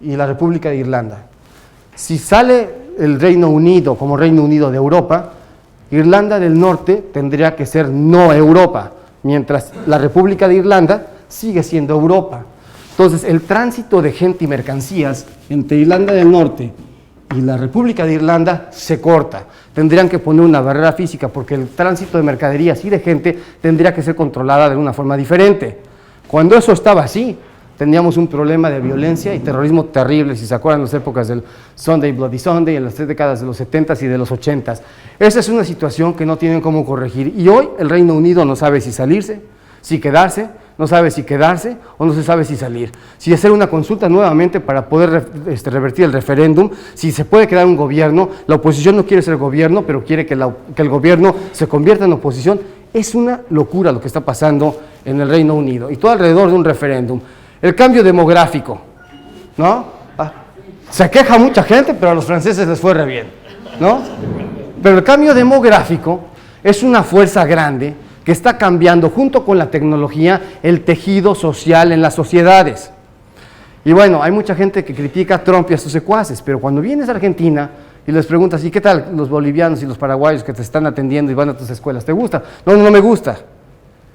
y la República de Irlanda. Si sale el Reino Unido como Reino Unido de Europa, Irlanda del Norte tendría que ser no Europa, mientras la República de Irlanda sigue siendo Europa. Entonces, el tránsito de gente y mercancías entre Irlanda del Norte y la República de Irlanda se corta. Tendrían que poner una barrera física porque el tránsito de mercaderías y de gente tendría que ser controlada de una forma diferente. Cuando eso estaba así, teníamos un problema de violencia y terrorismo terrible, si se acuerdan las épocas del Sunday Bloody Sunday, en las décadas de los 70s y de los 80s. Esa es una situación que no tienen cómo corregir. Y hoy el Reino Unido no sabe si salirse, si quedarse, no sabe si quedarse o no se sabe si salir. Si hacer una consulta nuevamente para poder revertir el referéndum, si se puede crear un gobierno, la oposición no quiere ser gobierno, pero quiere que el gobierno se convierta en oposición. Es una locura lo que está pasando en el Reino Unido y todo alrededor de un referéndum. El cambio demográfico, ¿no? Se queja mucha gente, pero a los franceses les fue re bien, ¿no? Pero el cambio demográfico es una fuerza grande que está cambiando junto con la tecnología el tejido social en las sociedades. Y bueno, hay mucha gente que critica a Trump y a sus secuaces, pero cuando vienes a Argentina y les preguntas, ¿y qué tal los bolivianos y los paraguayos que te están atendiendo y van a tus escuelas? ¿Te gusta? No, no me gusta.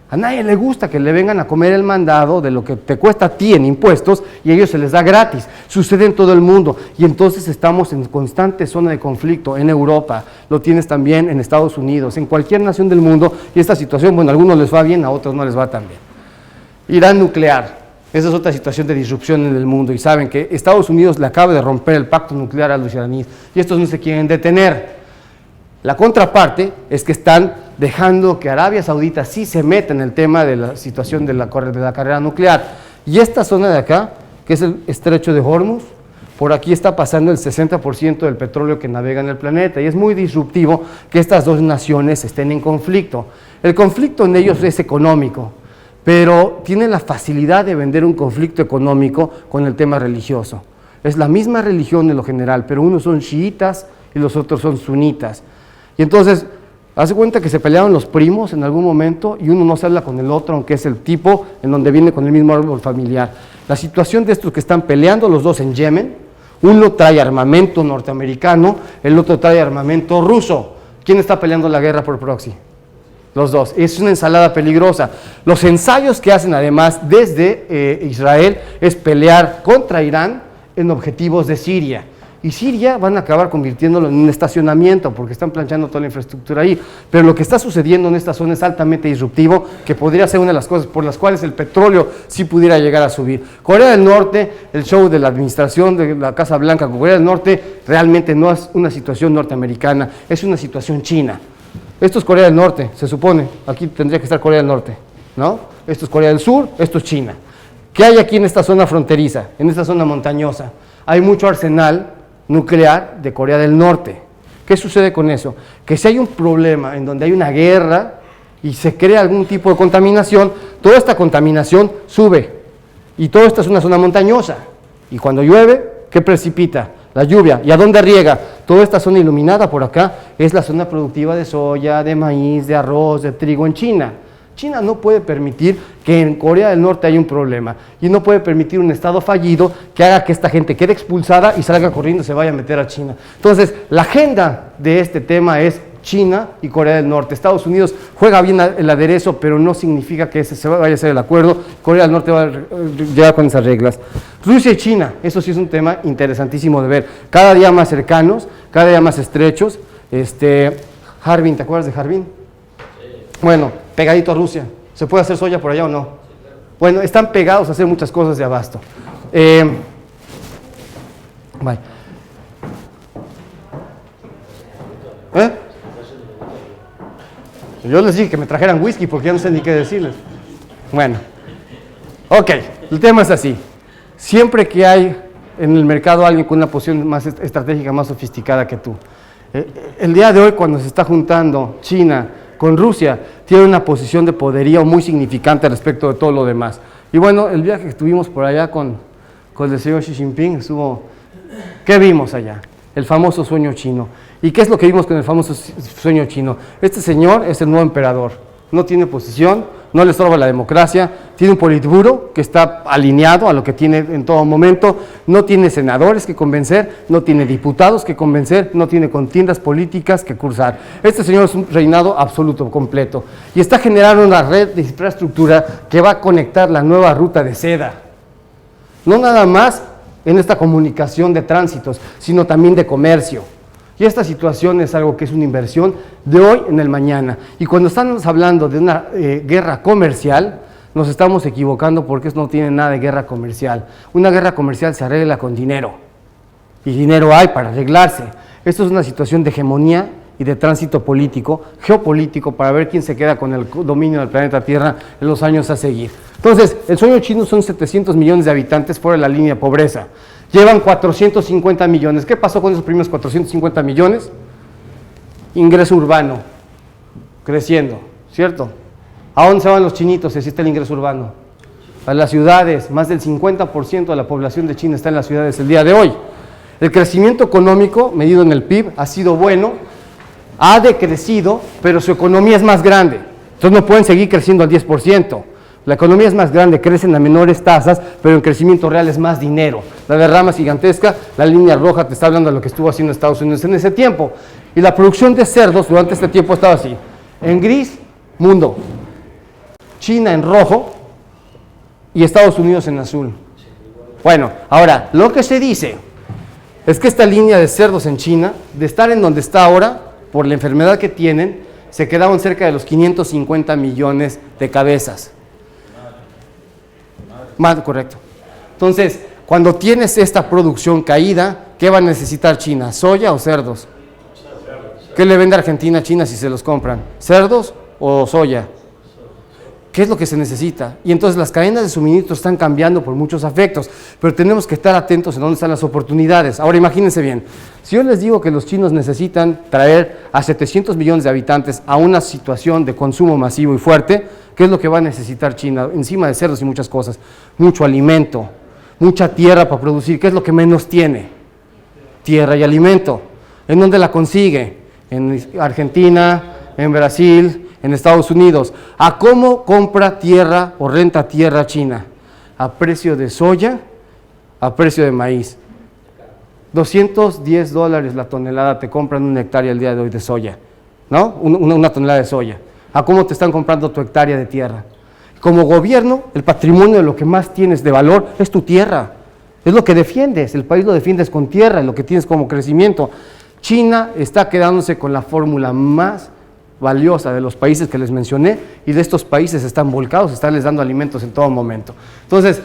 A nadie le gusta que le vengan a comer el mandado de lo que te cuesta a ti en impuestos y a ellos se les da gratis. Sucede en todo el mundo y entonces estamos en constante zona de conflicto en Europa, lo tienes también en Estados Unidos, en cualquier nación del mundo, y esta situación, bueno, a algunos les va bien, a otros no les va tan bien. Irán nuclear, esa es otra situación de disrupción en el mundo y saben que Estados Unidos le acaba de romper el pacto nuclear a los iraníes y estos no se quieren detener. La contraparte es que están dejando que Arabia Saudita sí se meta en el tema de la situación de la carrera nuclear. Y esta zona de acá, que es el estrecho de Hormuz, por aquí está pasando el 60% del petróleo que navega en el planeta y es muy disruptivo que estas dos naciones estén en conflicto. El conflicto en ellos es económico, pero tienen la facilidad de vender un conflicto económico con el tema religioso. Es la misma religión en lo general, pero unos son chiitas y los otros son sunitas. Y entonces, hace cuenta que se pelearon los primos en algún momento y uno no se habla con el otro, aunque es el tipo en donde viene con el mismo árbol familiar. La situación de estos que están peleando los dos en Yemen, uno trae armamento norteamericano, el otro trae armamento ruso. ¿Quién está peleando la guerra por proxy? Los dos. Es una ensalada peligrosa. Los ensayos que hacen además desde Israel es pelear contra Irán en objetivos de Siria. Y Siria van a acabar convirtiéndolo en un estacionamiento porque están planchando toda la infraestructura ahí. Pero lo que está sucediendo en esta zona es altamente disruptivo, que podría ser una de las cosas por las cuales el petróleo sí pudiera llegar a subir. Corea del Norte, el show de la administración de la Casa Blanca con Corea del Norte, realmente no es una situación norteamericana, es una situación china. Esto es Corea del Norte, se supone, aquí tendría que estar Corea del Norte, ¿no? Esto es Corea del Sur, esto es China. ¿Qué hay aquí en esta zona fronteriza, en esta zona montañosa? Hay mucho arsenal nuclear de Corea del Norte. ¿Qué sucede con eso? Que si hay un problema en donde hay una guerra y se crea algún tipo de contaminación, toda esta contaminación sube Y todo esto es una zona montañosa. Y cuando llueve, ¿qué precipita? La lluvia. ¿Y a dónde riega? Toda esta zona iluminada por acá es la zona productiva de soya, de maíz, de arroz, de trigo en China. China no puede permitir que en Corea del Norte haya un problema y no puede permitir un estado fallido que haga que esta gente quede expulsada y salga corriendo y se vaya a meter a China. Entonces, la agenda de este tema es China y Corea del Norte. Estados Unidos juega bien el aderezo, pero no significa que ese se vaya a hacer el acuerdo. Corea del Norte va a llegar con esas reglas. Rusia y China, eso sí es un tema interesantísimo de ver. Cada día más cercanos, cada día más estrechos. Harbin, ¿te acuerdas de Harbin? Bueno, pegadito a Rusia. ¿Se puede hacer soya por allá o no? Bueno, están pegados a hacer muchas cosas de abasto. Bye. Yo les dije que me trajeran whisky porque ya no sé ni qué decirles. Bueno, ok, el tema es así. Siempre que hay en el mercado alguien con una posición más estratégica, más sofisticada que tú, el día de hoy cuando se está juntando China con Rusia, tiene una posición de poderío muy significante respecto de todo lo demás. Y bueno, el viaje que estuvimos por allá con el señor Xi Jinping estuvo... ¿Qué vimos allá? El famoso sueño chino. ¿Y qué es lo que vimos con el famoso sueño chino? Este señor es el nuevo emperador. No tiene posición, no le estorba la democracia, tiene un politburo que está alineado a lo que tiene en todo momento, no tiene senadores que convencer, no tiene diputados que convencer, no tiene contiendas políticas que cursar. Este señor es un reinado absoluto, completo, y está generando una red de infraestructura que va a conectar la nueva ruta de seda. No nada más en esta comunicación de tránsitos, sino también de comercio. Y esta situación es algo que es una inversión de hoy en el mañana. Y cuando estamos hablando de una guerra comercial, nos estamos equivocando porque no tiene nada de guerra comercial. Una guerra comercial se arregla con dinero. Y dinero hay para arreglarse. Esto es una situación de hegemonía y de tránsito político, geopolítico, para ver quién se queda con el dominio del planeta Tierra en los años a seguir. Entonces, el sueño chino son 700 millones de habitantes fuera de la línea de pobreza. Llevan 450 millones. ¿Qué pasó con esos primeros 450 millones? Ingreso urbano, creciendo, ¿cierto? ¿A dónde se van los chinitos si existe el ingreso urbano? A las ciudades. Más del 50% de la población de China está en las ciudades el día de hoy. El crecimiento económico, medido en el PIB, ha sido bueno, ha decrecido, pero su economía es más grande. Entonces no pueden seguir creciendo al 10%. La economía es más grande, crecen a menores tasas, pero en crecimiento real es más dinero. La derrama es gigantesca, la línea roja te está hablando de lo que estuvo haciendo Estados Unidos en ese tiempo. Y la producción de cerdos durante este tiempo estaba así. En gris, mundo. China en rojo y Estados Unidos en azul. Bueno, ahora, lo que se dice es que esta línea de cerdos en China, de estar en donde está ahora, por la enfermedad que tienen, se quedaron cerca de los 550 millones de cabezas. Más correcto. Entonces, cuando tienes esta producción caída, ¿qué va a necesitar China? ¿Soya o cerdos? ¿Qué le vende Argentina a China si se los compran? ¿Cerdos o soya? ¿Qué es lo que se necesita? Y entonces las cadenas de suministro están cambiando por muchos afectos, pero tenemos que estar atentos en dónde están las oportunidades. Ahora imagínense bien, si yo les digo que los chinos necesitan traer a 700 millones de habitantes a una situación de consumo masivo y fuerte, ¿qué es lo que va a necesitar China? Encima de cerdos y muchas cosas, mucho alimento, mucha tierra para producir. ¿Qué es lo que menos tiene? Tierra y alimento. ¿En dónde la consigue? En Argentina, en Brasil, en Estados Unidos. ¿A cómo compra tierra o renta tierra China? A precio de soya, a precio de maíz. $210 la tonelada te compran una hectárea el día de hoy de soya, ¿no? Una tonelada de soya. ¿A cómo te están comprando tu hectárea de tierra? Como gobierno, el patrimonio de lo que más tienes de valor es tu tierra. Es lo que defiendes, el país lo defiendes con tierra, lo que tienes como crecimiento. China está quedándose con la fórmula más valiosa de los países que les mencioné, y de estos países están volcados, están les dando alimentos en todo momento. Entonces,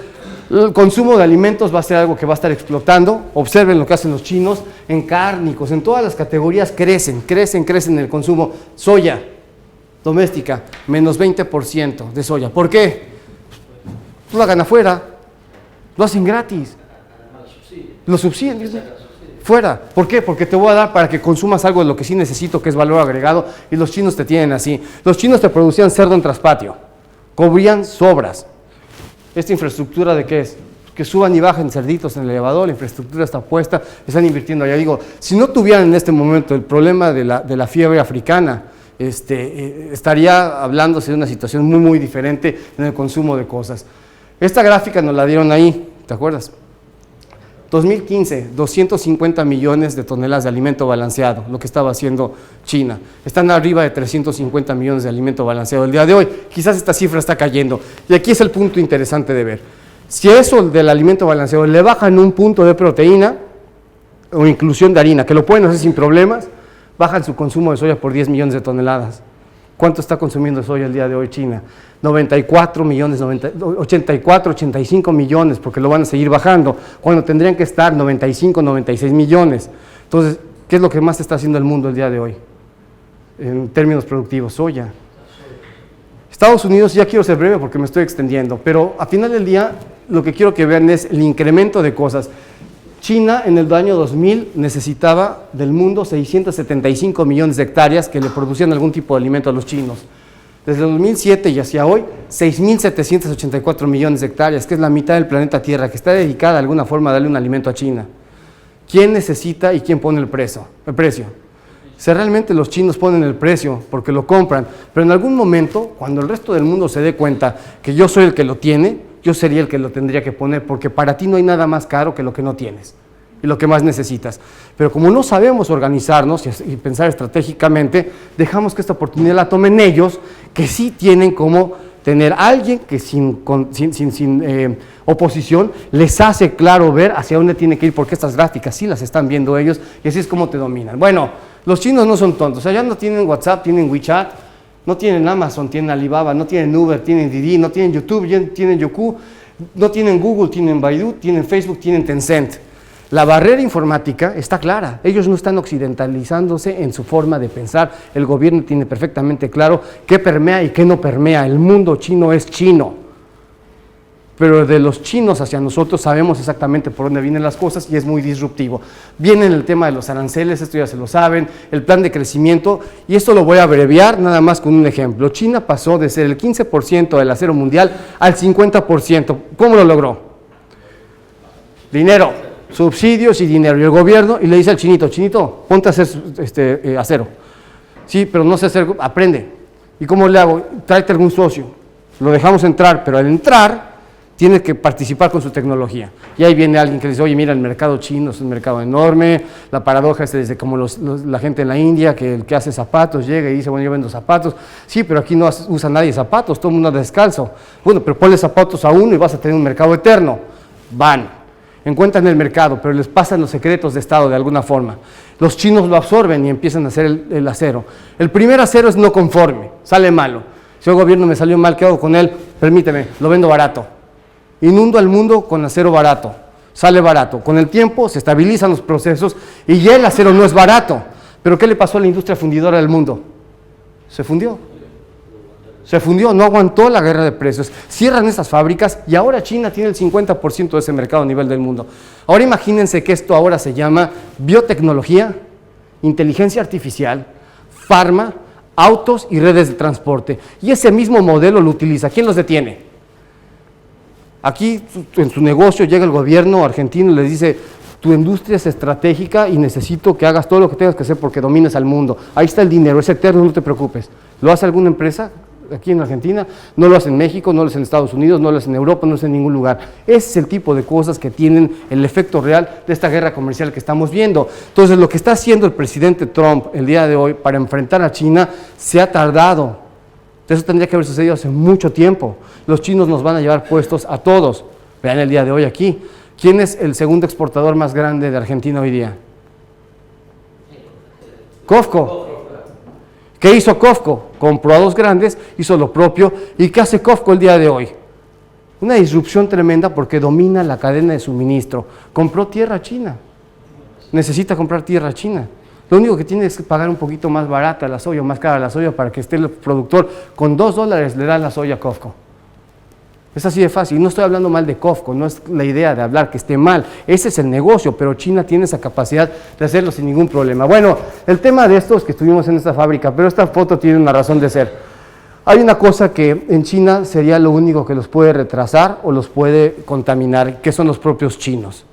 el consumo de alimentos va a ser algo que va a estar explotando. Observen lo que hacen los chinos en cárnicos, en todas las categorías crecen el consumo. Soya doméstica, menos 20% de soya. ¿Por qué? Lo hagan afuera, lo hacen gratis, lo subsidian. Fuera. ¿Por qué? Porque te voy a dar para que consumas algo de lo que sí necesito, que es valor agregado, y los chinos te tienen así. Los chinos te producían cerdo en traspatio, cubrían sobras. ¿Esta infraestructura de qué es? Que suban y bajen cerditos en el elevador, la infraestructura está puesta, están invirtiendo allá. Digo, si no tuvieran en este momento el problema de la fiebre africana, estaría hablándose de una situación muy, muy diferente en el consumo de cosas. Esta gráfica nos la dieron ahí, ¿te acuerdas? 2015, 250 millones de toneladas de alimento balanceado, lo que estaba haciendo China. Están arriba de 350 millones de alimento balanceado el día de hoy. Quizás esta cifra está cayendo. Y aquí es el punto interesante de ver. Si a eso del alimento balanceado le bajan un punto de proteína o inclusión de harina, que lo pueden hacer sin problemas, bajan su consumo de soya por 10 millones de toneladas. ¿Cuánto está consumiendo soya el día de hoy China? 94 millones, 84, 85 millones, porque lo van a seguir bajando, cuando tendrían que estar 95, 96 millones. Entonces, ¿qué es lo que más está haciendo el mundo el día de hoy? En términos productivos, soya. Estados Unidos, ya quiero ser breve porque me estoy extendiendo, pero a final del día lo que quiero que vean es el incremento de cosas. China en el año 2000 necesitaba del mundo 675 millones de hectáreas que le producían algún tipo de alimento a los chinos. Desde el 2007 y hacia hoy, 6.784 millones de hectáreas, que es la mitad del planeta Tierra, que está dedicada de alguna forma a darle un alimento a China. ¿Quién necesita y quién pone el precio? Si realmente los chinos ponen el precio porque lo compran, pero en algún momento, cuando el resto del mundo se dé cuenta que yo soy el que lo tiene, yo sería el que lo tendría que poner, porque para ti no hay nada más caro que lo que no tienes y lo que más necesitas. Pero como no sabemos organizarnos y pensar estratégicamente, dejamos que esta oportunidad la tomen ellos, que sí tienen como tener a alguien que sin oposición les hace claro ver hacia dónde tiene que ir, porque estas gráficas sí las están viendo ellos y así es como te dominan. Bueno, los chinos no son tontos, allá no tienen WhatsApp, tienen WeChat, no tienen Amazon, tienen Alibaba, no tienen Uber, tienen Didi, no tienen YouTube, tienen Youku, no tienen Google, tienen Baidu, tienen Facebook, tienen Tencent. La barrera informática está clara, ellos no están occidentalizándose en su forma de pensar, el gobierno tiene perfectamente claro qué permea y qué no permea, el mundo chino es chino, pero de los chinos hacia nosotros sabemos exactamente por dónde vienen las cosas y es muy disruptivo. Viene el tema de los aranceles, esto ya se lo saben, el plan de crecimiento, y esto lo voy a abreviar nada más con un ejemplo. China pasó de ser el 15% del acero mundial al 50%. ¿Cómo lo logró? Dinero, subsidios y dinero. Y el gobierno, y le dice al chinito, chinito, ponte a hacer acero. Sí, pero no sé hacer, aprende. ¿Y cómo le hago? Tráete algún socio. Lo dejamos entrar, pero al entrar tiene que participar con su tecnología. Y ahí viene alguien que dice, oye, mira, el mercado chino es un mercado enorme, la paradoja es desde como la gente en la India, que el que hace zapatos llega y dice, bueno, yo vendo zapatos. Sí, pero aquí no usa nadie zapatos, todo el mundo anda descalzo. Bueno, pero ponle zapatos a uno y vas a tener un mercado eterno. Van, encuentran el mercado, pero les pasan los secretos de Estado de alguna forma. Los chinos lo absorben y empiezan a hacer el acero. El primer acero es no conforme, sale malo. Si el gobierno me salió mal, ¿qué hago con él? Permíteme, lo vendo barato. Inundo al mundo con acero barato, sale barato. Con el tiempo se estabilizan los procesos y ya el acero no es barato. ¿Pero qué le pasó a la industria fundidora del mundo? Se fundió. Se fundió, no aguantó la guerra de precios. Cierran esas fábricas y ahora China tiene el 50% de ese mercado a nivel del mundo. Ahora imagínense que esto ahora se llama biotecnología, inteligencia artificial, farma, autos y redes de transporte. Y ese mismo modelo lo utiliza. ¿Quién los detiene? Aquí en su negocio llega el gobierno argentino y les dice, tu industria es estratégica y necesito que hagas todo lo que tengas que hacer porque domines al mundo. Ahí está el dinero, es eterno, no te preocupes. ¿Lo hace alguna empresa aquí en Argentina? No lo hace en México, no lo hace en Estados Unidos, no lo hace en Europa, no lo hace en ningún lugar. Ese es el tipo de cosas que tienen el efecto real de esta guerra comercial que estamos viendo. Entonces, lo que está haciendo el presidente Trump el día de hoy para enfrentar a China se ha tardado. Eso tendría que haber sucedido hace mucho tiempo. Los chinos nos van a llevar puestos a todos. Vean el día de hoy aquí. ¿Quién es el segundo exportador más grande de Argentina hoy día? COFCO. ¿Qué hizo COFCO? Compró a dos grandes, hizo lo propio. ¿Y qué hace COFCO el día de hoy? Una disrupción tremenda porque domina la cadena de suministro. Compró tierra china. Necesita comprar tierra china. Lo único que tiene es que pagar un poquito más barata la soya, más cara la soya para que esté el productor. Con $2 le dan la soya a COFCO. Es así de fácil. No estoy hablando mal de COFCO, no es la idea de hablar que esté mal. Ese es el negocio, pero China tiene esa capacidad de hacerlo sin ningún problema. Bueno, el tema de esto es que estuvimos en esta fábrica, pero esta foto tiene una razón de ser. Hay una cosa que en China sería lo único que los puede retrasar o los puede contaminar, que son los propios chinos.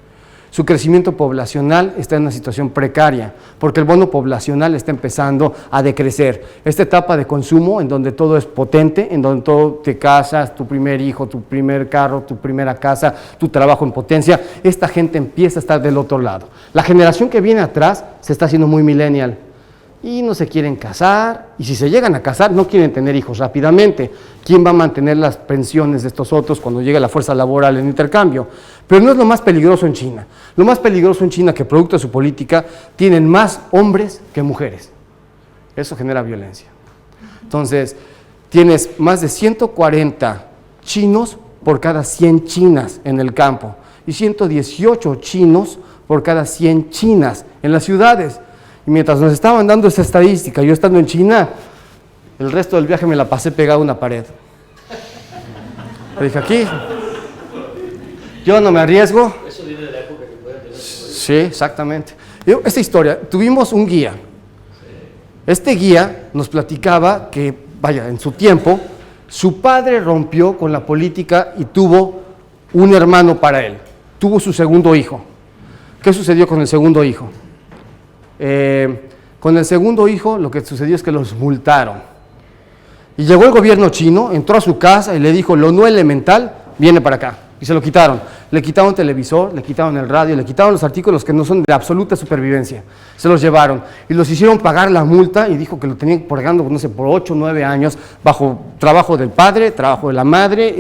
Su crecimiento poblacional está en una situación precaria, porque el bono poblacional está empezando a decrecer. Esta etapa de consumo, en donde todo es potente, en donde todo te casas, tu primer hijo, tu primer carro, tu primera casa, tu trabajo en potencia, esta gente empieza a estar del otro lado. La generación que viene atrás se está haciendo muy millennial y no se quieren casar, y si se llegan a casar no quieren tener hijos rápidamente. ¿Quién va a mantener las pensiones de estos otros cuando llegue la fuerza laboral en intercambio? Pero no es lo más peligroso en China. Lo más peligroso en China, que producto de su política, tienen más hombres que mujeres. Eso genera violencia. Entonces, tienes más de 140 chinos por cada 100 chinas en el campo y 118 chinos por cada 100 chinas en las ciudades. Y mientras nos estaban dando esa estadística, yo estando en China, el resto del viaje me la pasé pegado a una pared. Le dije, aquí, yo no me arriesgo. Eso viene de la época que puede tener. Sí, exactamente. Esta historia, tuvimos un guía. Este guía nos platicaba que, vaya, en su tiempo, su padre rompió con la política y tuvo un hermano para él. Tuvo su segundo hijo. ¿Qué sucedió con el segundo hijo? Con el segundo hijo lo que sucedió es que los multaron. Y llegó el gobierno chino, entró a su casa y le dijo, lo no elemental viene para acá. Y se lo quitaron. Le quitaron televisor, le quitaron el radio, le quitaron los artículos que no son de absoluta supervivencia. Se los llevaron y los hicieron pagar la multa y dijo que lo tenían pagando, no sé, por 8 o 9 años, bajo trabajo del padre, trabajo de la madre,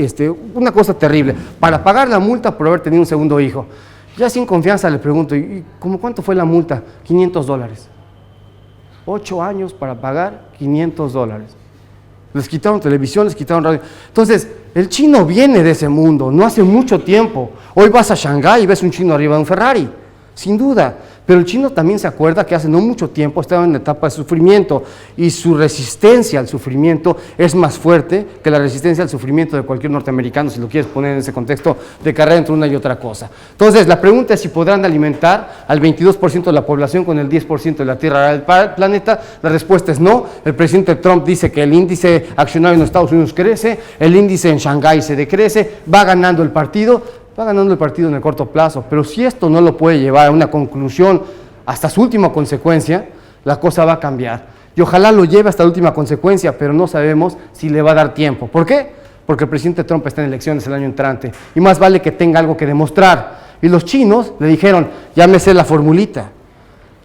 una cosa terrible, para pagar la multa por haber tenido un segundo hijo. Ya sin confianza le pregunto, ¿y cómo cuánto fue la multa? $500. 8 años para pagar $500. Les quitaron televisión, les quitaron radio. Entonces, el chino viene de ese mundo, no hace mucho tiempo. Hoy vas a Shanghái y ves un chino arriba de un Ferrari, sin duda. Pero el chino también se acuerda que hace no mucho tiempo estaba en una etapa de sufrimiento y su resistencia al sufrimiento es más fuerte que la resistencia al sufrimiento de cualquier norteamericano, si lo quieres poner en ese contexto de carrera entre una y otra cosa. Entonces, la pregunta es si podrán alimentar al 22% de la población con el 10% de la tierra del planeta. La respuesta es no. El presidente Trump dice que el índice accionario en Estados Unidos crece, el índice en Shanghái se decrece, va ganando el partido en el corto plazo, pero si esto no lo puede llevar a una conclusión hasta su última consecuencia, la cosa va a cambiar. Y ojalá lo lleve hasta la última consecuencia, pero no sabemos si le va a dar tiempo. ¿Por qué? Porque el presidente Trump está en elecciones el año entrante y más vale que tenga algo que demostrar. Y los chinos le dijeron, ya me sé la formulita.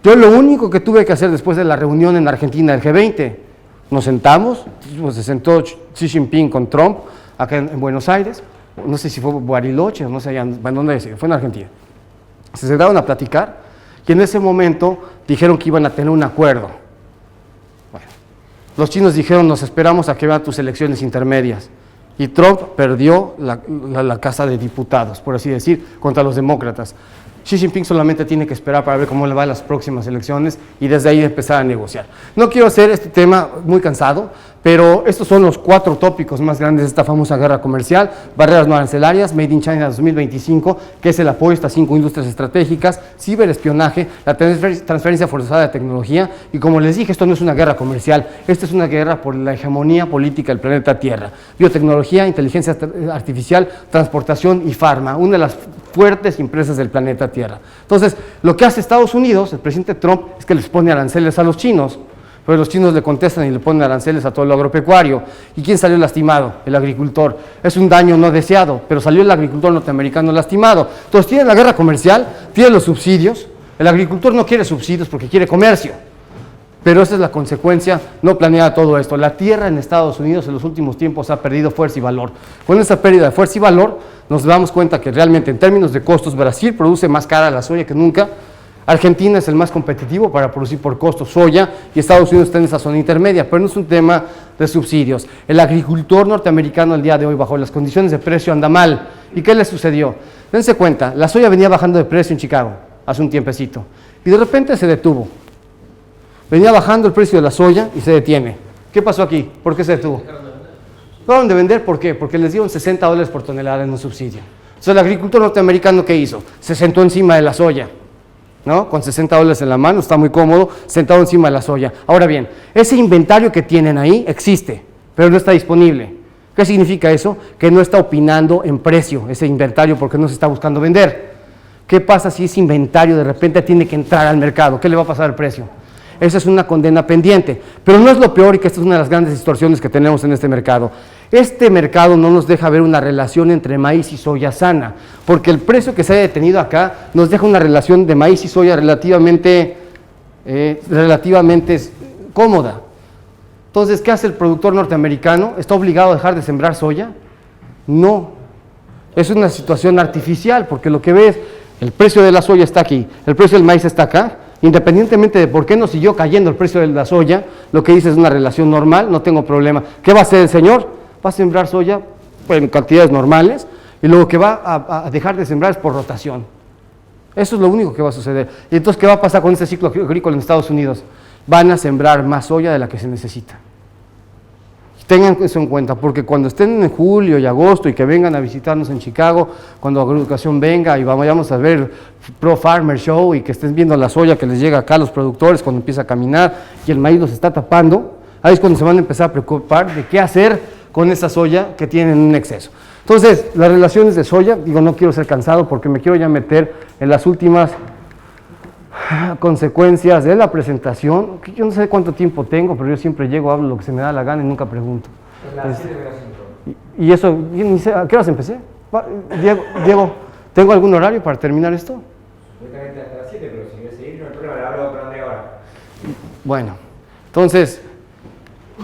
Yo lo único que tuve que hacer después de la reunión en Argentina del G20, nos sentamos, se sentó Xi Jinping con Trump acá en Buenos Aires, no sé si fue Bariloche, no sé dónde fue en Argentina. Se sentaron a platicar y en ese momento dijeron que iban a tener un acuerdo. Bueno, los chinos dijeron, nos esperamos a que vean tus elecciones intermedias. Y Trump perdió la Casa de Diputados, por así decir, contra los demócratas. Xi Jinping solamente tiene que esperar para ver cómo le va a las próximas elecciones y desde ahí empezar a negociar. No quiero hacer este tema muy cansado, pero estos son los 4 tópicos más grandes de esta famosa guerra comercial: barreras no arancelarias, Made in China 2025, que es el apoyo a estas 5 industrias estratégicas, ciberespionaje, la transferencia forzada de tecnología, y como les dije, esto no es una guerra comercial, esto es una guerra por la hegemonía política del planeta Tierra. Biotecnología, inteligencia artificial, transportación y farma, una de las fuertes empresas del planeta Tierra. Entonces, lo que hace Estados Unidos, el presidente Trump, es que les pone aranceles a los chinos, pero los chinos le contestan y le ponen aranceles a todo lo agropecuario. ¿Y quién salió lastimado? El agricultor. Es un daño no deseado, pero salió el agricultor norteamericano lastimado. Entonces, tienen la guerra comercial, tienen los subsidios. El agricultor no quiere subsidios porque quiere comercio. Pero esa es la consecuencia no planeada de todo esto. La tierra en Estados Unidos en los últimos tiempos ha perdido fuerza y valor. Con esa pérdida de fuerza y valor, nos damos cuenta que realmente en términos de costos, Brasil produce más cara la soya que nunca. Argentina es el más competitivo para producir por costo soya y Estados Unidos está en esa zona intermedia, pero no es un tema de subsidios. El agricultor norteamericano el día de hoy, bajo las condiciones de precio, anda mal. ¿Y qué le sucedió? Dense cuenta, la soya venía bajando de precio en Chicago hace un tiempecito y de repente se detuvo. Venía bajando el precio de la soya y se detiene. ¿Qué pasó aquí? ¿Por qué se detuvo? Dejaron de vender, ¿por qué? Porque les dieron $60 por tonelada en un subsidio. Entonces el agricultor norteamericano, ¿qué hizo? Se sentó encima de la soya, ¿no? Con $60 en la mano, está muy cómodo, sentado encima de la soya. Ahora bien, ese inventario que tienen ahí existe. pero no está disponible. ¿Qué significa eso? Que no está opinando en precio ese inventario porque no se está buscando vender. ¿Qué pasa si ese inventario de repente tiene que entrar al mercado? ¿Qué le va a pasar al precio? Esa es una condena pendiente, pero no es lo peor, y que esta es una de las grandes distorsiones que tenemos en este mercado. Este mercado no nos deja ver una relación entre maíz y soya sana, porque el precio que se haya detenido acá nos deja una relación de maíz y soya relativamente cómoda. Entonces, ¿qué hace el productor norteamericano? ¿Está obligado a dejar de sembrar soya? No, es una situación artificial, porque lo que ves, el precio de la soya está aquí, el precio del maíz está acá. Independientemente de por qué no siguió cayendo el precio de la soya, lo que dice es una relación normal, no tengo problema. ¿Qué va a hacer el señor? Va a sembrar soya en cantidades normales, y luego que va a dejar de sembrar es por rotación. Eso es lo único que va a suceder. Y entonces, ¿qué va a pasar con este ciclo agrícola en Estados Unidos? Van a sembrar más soya de la que se necesita. Tengan eso en cuenta, porque cuando estén en julio y agosto y que vengan a visitarnos en Chicago, cuando Agroeducación venga y vayamos a ver Pro Farmer Show y que estén viendo la soya que les llega acá a los productores cuando empieza a caminar y el maíz los está tapando, ahí es cuando se van a empezar a preocupar de qué hacer con esa soya que tienen un exceso. Entonces, las relaciones de soya, digo, no quiero ser cansado porque me quiero ya meter en las últimas consecuencias de la presentación. Yo no sé cuánto tiempo tengo, pero yo siempre llego, hablo lo que se me da la gana y nunca pregunto. Y eso, yo ni sé, ¿a qué horas empecé? Diego, ¿tengo algún horario para terminar esto? Hasta las 7, pero si quieres seguir, no hay problema, le hablo con Andrea ahora. Bueno, entonces,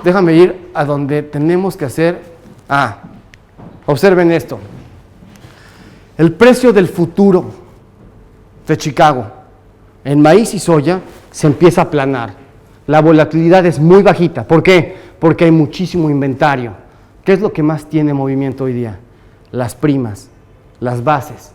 déjame ir a donde tenemos que hacer. Observen esto. El precio del futuro de Chicago en maíz y soya se empieza a aplanar. La volatilidad es muy bajita. ¿Por qué? Porque hay muchísimo inventario. ¿Qué es lo que más tiene movimiento hoy día? Las primas, las bases.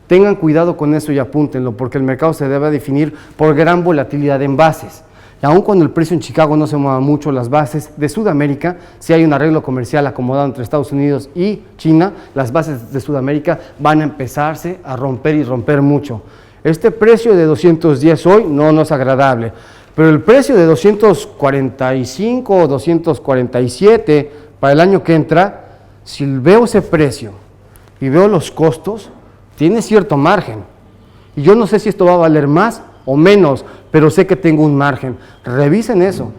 Tengan cuidado con eso y apúntenlo, porque el mercado se debe definir por gran volatilidad en bases. Y aun cuando el precio en Chicago no se mueva mucho, las bases de Sudamérica, si hay un arreglo comercial acomodado entre Estados Unidos y China, las bases de Sudamérica van a empezarse a romper y romper mucho. Este precio de 210 hoy no es agradable, pero el precio de 245 o 247 para el año que entra, si veo ese precio y veo los costos, tiene cierto margen. Y yo no sé si esto va a valer más o menos, pero sé que tengo un margen. Revisen eso.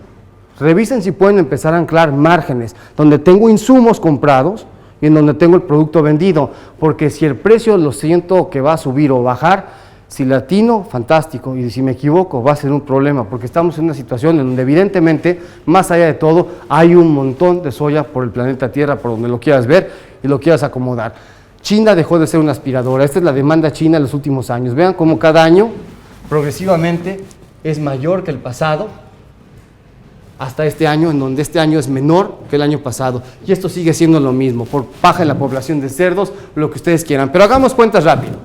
Revisen si pueden empezar a anclar márgenes, donde tengo insumos comprados y en donde tengo el producto vendido. Porque si el precio lo siento que va a subir o bajar, si latino, fantástico, y si me equivoco va a ser un problema, porque estamos en una situación en donde evidentemente, más allá de todo, hay un montón de soya por el planeta Tierra, por donde lo quieras ver y lo quieras acomodar. China dejó de ser una aspiradora. Esta es la demanda china en los últimos años. Vean cómo cada año, progresivamente, es mayor que el pasado, hasta este año, en donde este año es menor que el año pasado. Y esto sigue siendo lo mismo, por baja en la población de cerdos, lo que ustedes quieran. Pero hagamos cuentas rápido.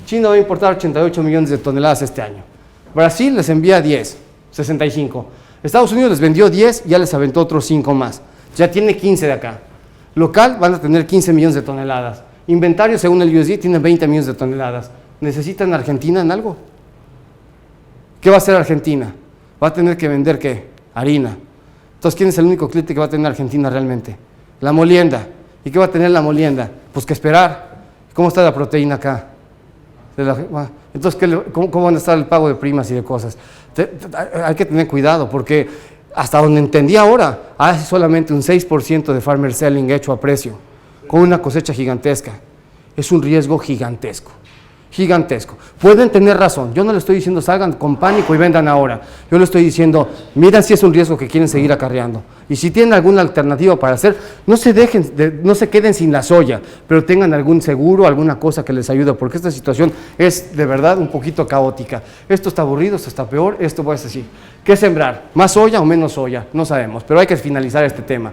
China va a importar 88 millones de toneladas este año. Brasil les envía 10, 65. Estados Unidos les vendió 10 y ya les aventó otros 5 más. Ya tiene 15 de acá. Local van a tener 15 millones de toneladas. Inventario, según el USDA, tiene 20 millones de toneladas. ¿Necesitan Argentina en algo? ¿Qué va a hacer Argentina? Va a tener que vender, ¿qué? Harina. Entonces, ¿quién es el único cliente que va a tener Argentina realmente? La molienda. ¿Y qué va a tener la molienda? Pues que esperar. ¿Cómo está la proteína acá? Entonces, ¿cómo van a estar el pago de primas y de cosas? Hay que tener cuidado, porque hasta donde entendí ahora, hay solamente un 6% de farmer selling hecho a precio, con una cosecha gigantesca. Es un riesgo gigantesco. Gigantesco. Pueden tener razón. Yo no le estoy diciendo salgan con pánico y vendan ahora. Yo le estoy diciendo, miren si es un riesgo que quieren seguir acarreando. Y si tienen alguna alternativa para hacer, no se queden sin la soya, pero tengan algún seguro, alguna cosa que les ayude, porque esta situación es de verdad un poquito caótica. Esto está aburrido, esto está peor, esto va a ser así. ¿Qué sembrar? ¿Más soya o menos soya? No sabemos, pero hay que finalizar este tema.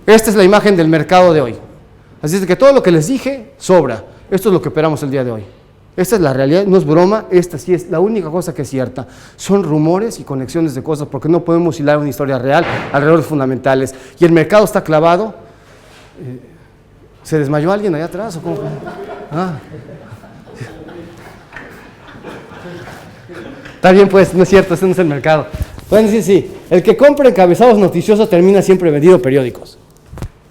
Esta es la imagen del mercado de hoy. Así es que todo lo que les dije sobra. Esto es lo que operamos el día de hoy. Esta es la realidad, no es broma, esta sí es la única cosa que es cierta. Son rumores y conexiones de cosas, porque no podemos hilar una historia real alrededor de fundamentales. Y el mercado está clavado. ¿Se desmayó alguien allá atrás o cómo? Está bien, pues, no es cierto, ese no es el mercado. Pueden decir, sí, el que compra encabezados noticiosos termina siempre vendiendo periódicos.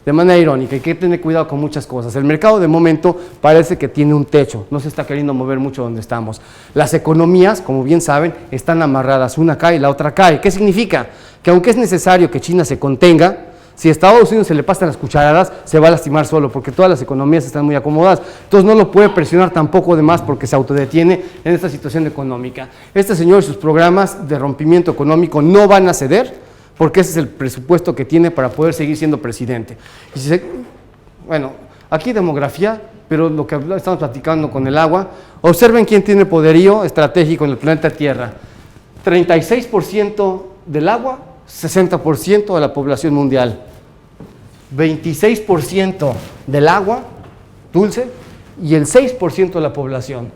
De manera irónica, hay que tener cuidado con muchas cosas. El mercado de momento parece que tiene un techo, no se está queriendo mover mucho donde estamos. Las economías, como bien saben, están amarradas, una cae y la otra cae. ¿Qué significa? Que aunque es necesario que China se contenga, si a Estados Unidos se le pasan las cucharadas, se va a lastimar solo, porque todas las economías están muy acomodadas. Entonces no lo puede presionar tampoco de más porque se autodetiene en esta situación económica. Este señor y sus programas de rompimiento económico no van a ceder, porque ese es el presupuesto que tiene para poder seguir siendo presidente. Bueno, aquí demografía, pero lo que estamos platicando con el agua, observen quién tiene poderío estratégico en el planeta Tierra. 36% del agua, 60% de la población mundial. 26% del agua dulce y el 6% de la población.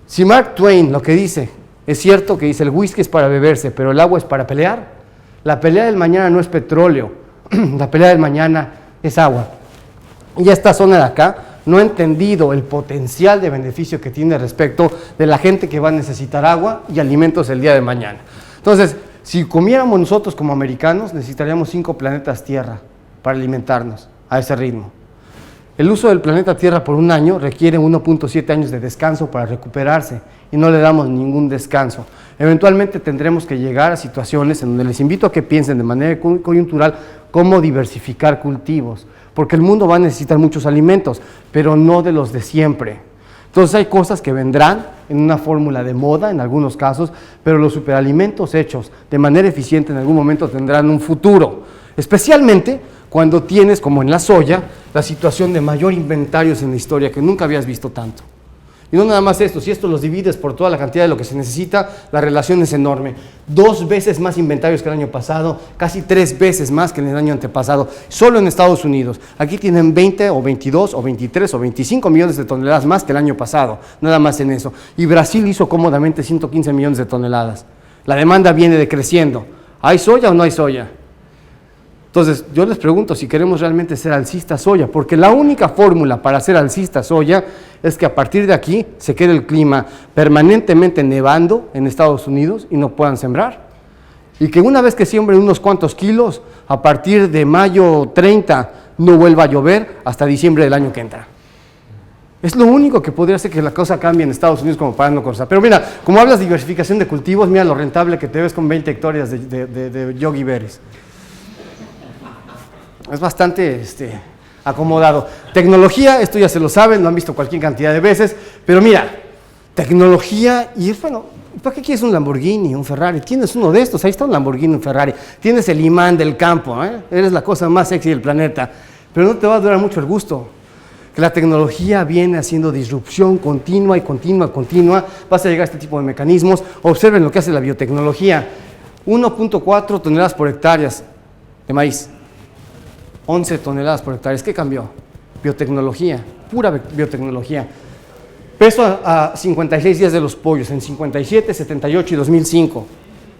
Si Mark Twain lo que dice, es cierto que dice el whisky es para beberse, pero el agua es para pelear. La pelea del mañana no es petróleo, la pelea del mañana es agua. Y esta zona de acá no ha entendido el potencial de beneficio que tiene respecto de la gente que va a necesitar agua y alimentos el día de mañana. Entonces, si comiéramos nosotros como americanos, necesitaríamos 5 planetas Tierra para alimentarnos a ese ritmo. El uso del planeta Tierra por un año requiere 1.7 años de descanso para recuperarse y no le damos ningún descanso. Eventualmente tendremos que llegar a situaciones en donde les invito a que piensen de manera coyuntural cómo diversificar cultivos, porque el mundo va a necesitar muchos alimentos, pero no de los de siempre. Entonces hay cosas que vendrán en una fórmula de moda en algunos casos, pero los superalimentos hechos de manera eficiente en algún momento tendrán un futuro, especialmente cuando tienes, como en la soya, la situación de mayor inventarios en la historia que nunca habías visto tanto. Y no nada más esto, si esto los divides por toda la cantidad de lo que se necesita, la relación es enorme. 2 veces más inventarios que el año pasado, casi 3 veces más que en el año antepasado, solo en Estados Unidos. Aquí tienen 20 o 22 o 23 o 25 millones de toneladas más que el año pasado, nada más en eso. Y Brasil hizo cómodamente 115 millones de toneladas. La demanda viene decreciendo. ¿Hay soya o no hay soya? Entonces, yo les pregunto si queremos realmente ser alcista soya, porque la única fórmula para ser alcista soya es que a partir de aquí se quede el clima permanentemente nevando en Estados Unidos y no puedan sembrar. Y que una vez que siembren unos cuantos kilos, a partir de mayo 30 no vuelva a llover hasta diciembre del año que entra. Es lo único que podría hacer que la cosa cambie en Estados Unidos como para no cosa. Pero mira, como hablas de diversificación de cultivos, mira lo rentable que te ves con 20 hectáreas de Yogi Berries. Es bastante acomodado. Tecnología, esto ya se lo saben, lo han visto cualquier cantidad de veces, pero mira, tecnología y bueno, ¿para qué quieres un Lamborghini, un Ferrari? Tienes uno de estos, ahí está un Lamborghini, un Ferrari, tienes el imán del campo, eres la cosa más sexy del planeta, pero no te va a durar mucho el gusto. Que la tecnología viene haciendo disrupción continua y continua, vas a llegar a este tipo de mecanismos. Observen lo que hace la biotecnología, 1.4 toneladas por hectáreas de maíz. 11 toneladas por hectárea. ¿Qué cambió? Biotecnología, pura biotecnología. Peso a 56 días de los pollos, en 57, 78 y 2005. O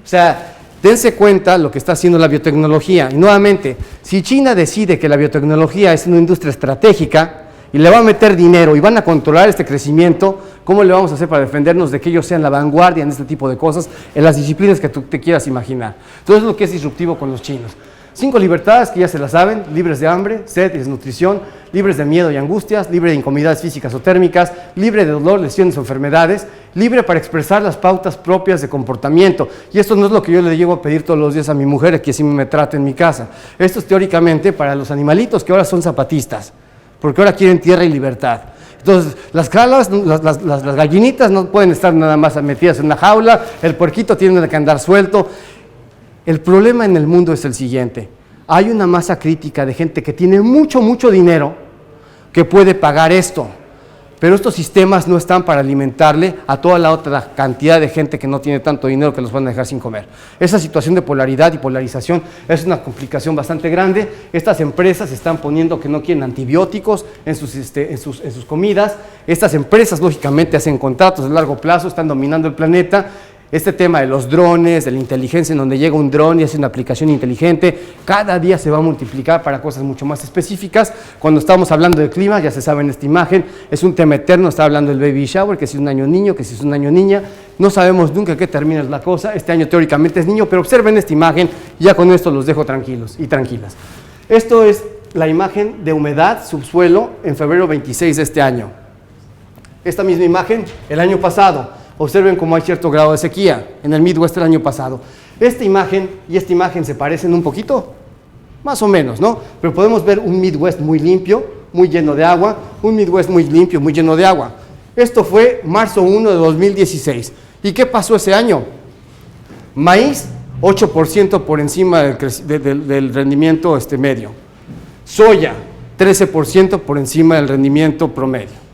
sea, dense cuenta lo que está haciendo la biotecnología. Y nuevamente, si China decide que la biotecnología es una industria estratégica y le va a meter dinero y van a controlar este crecimiento, ¿cómo le vamos a hacer para defendernos de que ellos sean la vanguardia en este tipo de cosas, en las disciplinas que tú te quieras imaginar? Entonces, es lo que es disruptivo con los chinos. 5 libertades que ya se las saben: libres de hambre, sed y desnutrición, libres de miedo y angustias, libre de incomodidades físicas o térmicas, libre de dolor, lesiones o enfermedades, libre para expresar las pautas propias de comportamiento. Y esto no es lo que yo le llego a pedir todos los días a mi mujer, que así me trata en mi casa. Esto es teóricamente para los animalitos que ahora son zapatistas, porque ahora quieren tierra y libertad. Entonces, las gallinitas no pueden estar nada más metidas en una jaula, el puerquito tiene que andar suelto. El problema en el mundo es el siguiente: hay una masa crítica de gente que tiene mucho dinero que puede pagar esto, pero estos sistemas no están para alimentarle a toda la otra cantidad de gente que no tiene tanto dinero que los van a dejar sin comer. Esa situación de polaridad y polarización es una complicación bastante grande. Estas empresas están poniendo que no quieren antibióticos en sus comidas. Estas empresas lógicamente hacen contratos de largo plazo, están dominando el planeta. Este tema de los drones, de la inteligencia, en donde llega un dron y hace una aplicación inteligente, cada día se va a multiplicar para cosas mucho más específicas. Cuando estamos hablando de clima, ya se sabe en esta imagen, es un tema eterno. Está hablando del baby shower, que si es un año niño, que si es un año niña, no sabemos nunca qué termina la cosa. Este año teóricamente es niño, pero observen esta imagen y ya con esto los dejo tranquilos y tranquilas. Esto es la imagen de humedad, subsuelo, en febrero 26 de este año. Esta misma imagen el año pasado. Observen cómo hay cierto grado de sequía en el Midwest el año pasado. Esta imagen y esta imagen se parecen un poquito, más o menos, ¿no? Pero podemos ver un Midwest muy limpio, muy lleno de agua, un Midwest muy limpio, muy lleno de agua. Esto fue marzo 1 de 2016. ¿Y qué pasó ese año? Maíz, 8% por encima del rendimiento medio. Soya, 13% por encima del rendimiento promedio.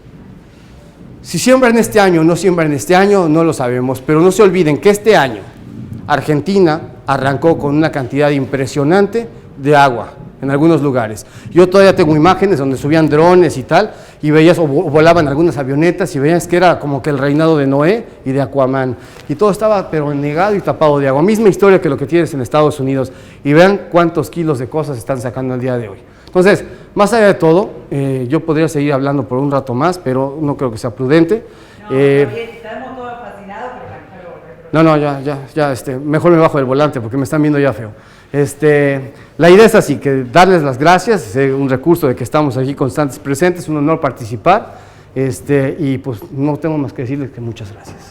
Si siembran este año o no siembran este año, no lo sabemos, pero no se olviden que este año Argentina arrancó con una cantidad impresionante de agua en algunos lugares. Yo todavía tengo imágenes donde subían drones y tal, y veías, o volaban algunas avionetas, y veías que era como que el reinado de Noé y de Aquaman, y todo estaba pero negado y tapado de agua. Misma historia que lo que tienes en Estados Unidos, y vean cuántos kilos de cosas están sacando el día de hoy. Entonces, más allá de todo, yo podría seguir hablando por un rato más, pero no creo que sea prudente. No, estamos todos fascinados, pero No, ya, mejor me bajo del volante porque me están viendo ya feo. La idea es así, que darles las gracias, es un recurso de que estamos aquí constantes presentes, un honor participar, y pues no tengo más que decirles que muchas gracias.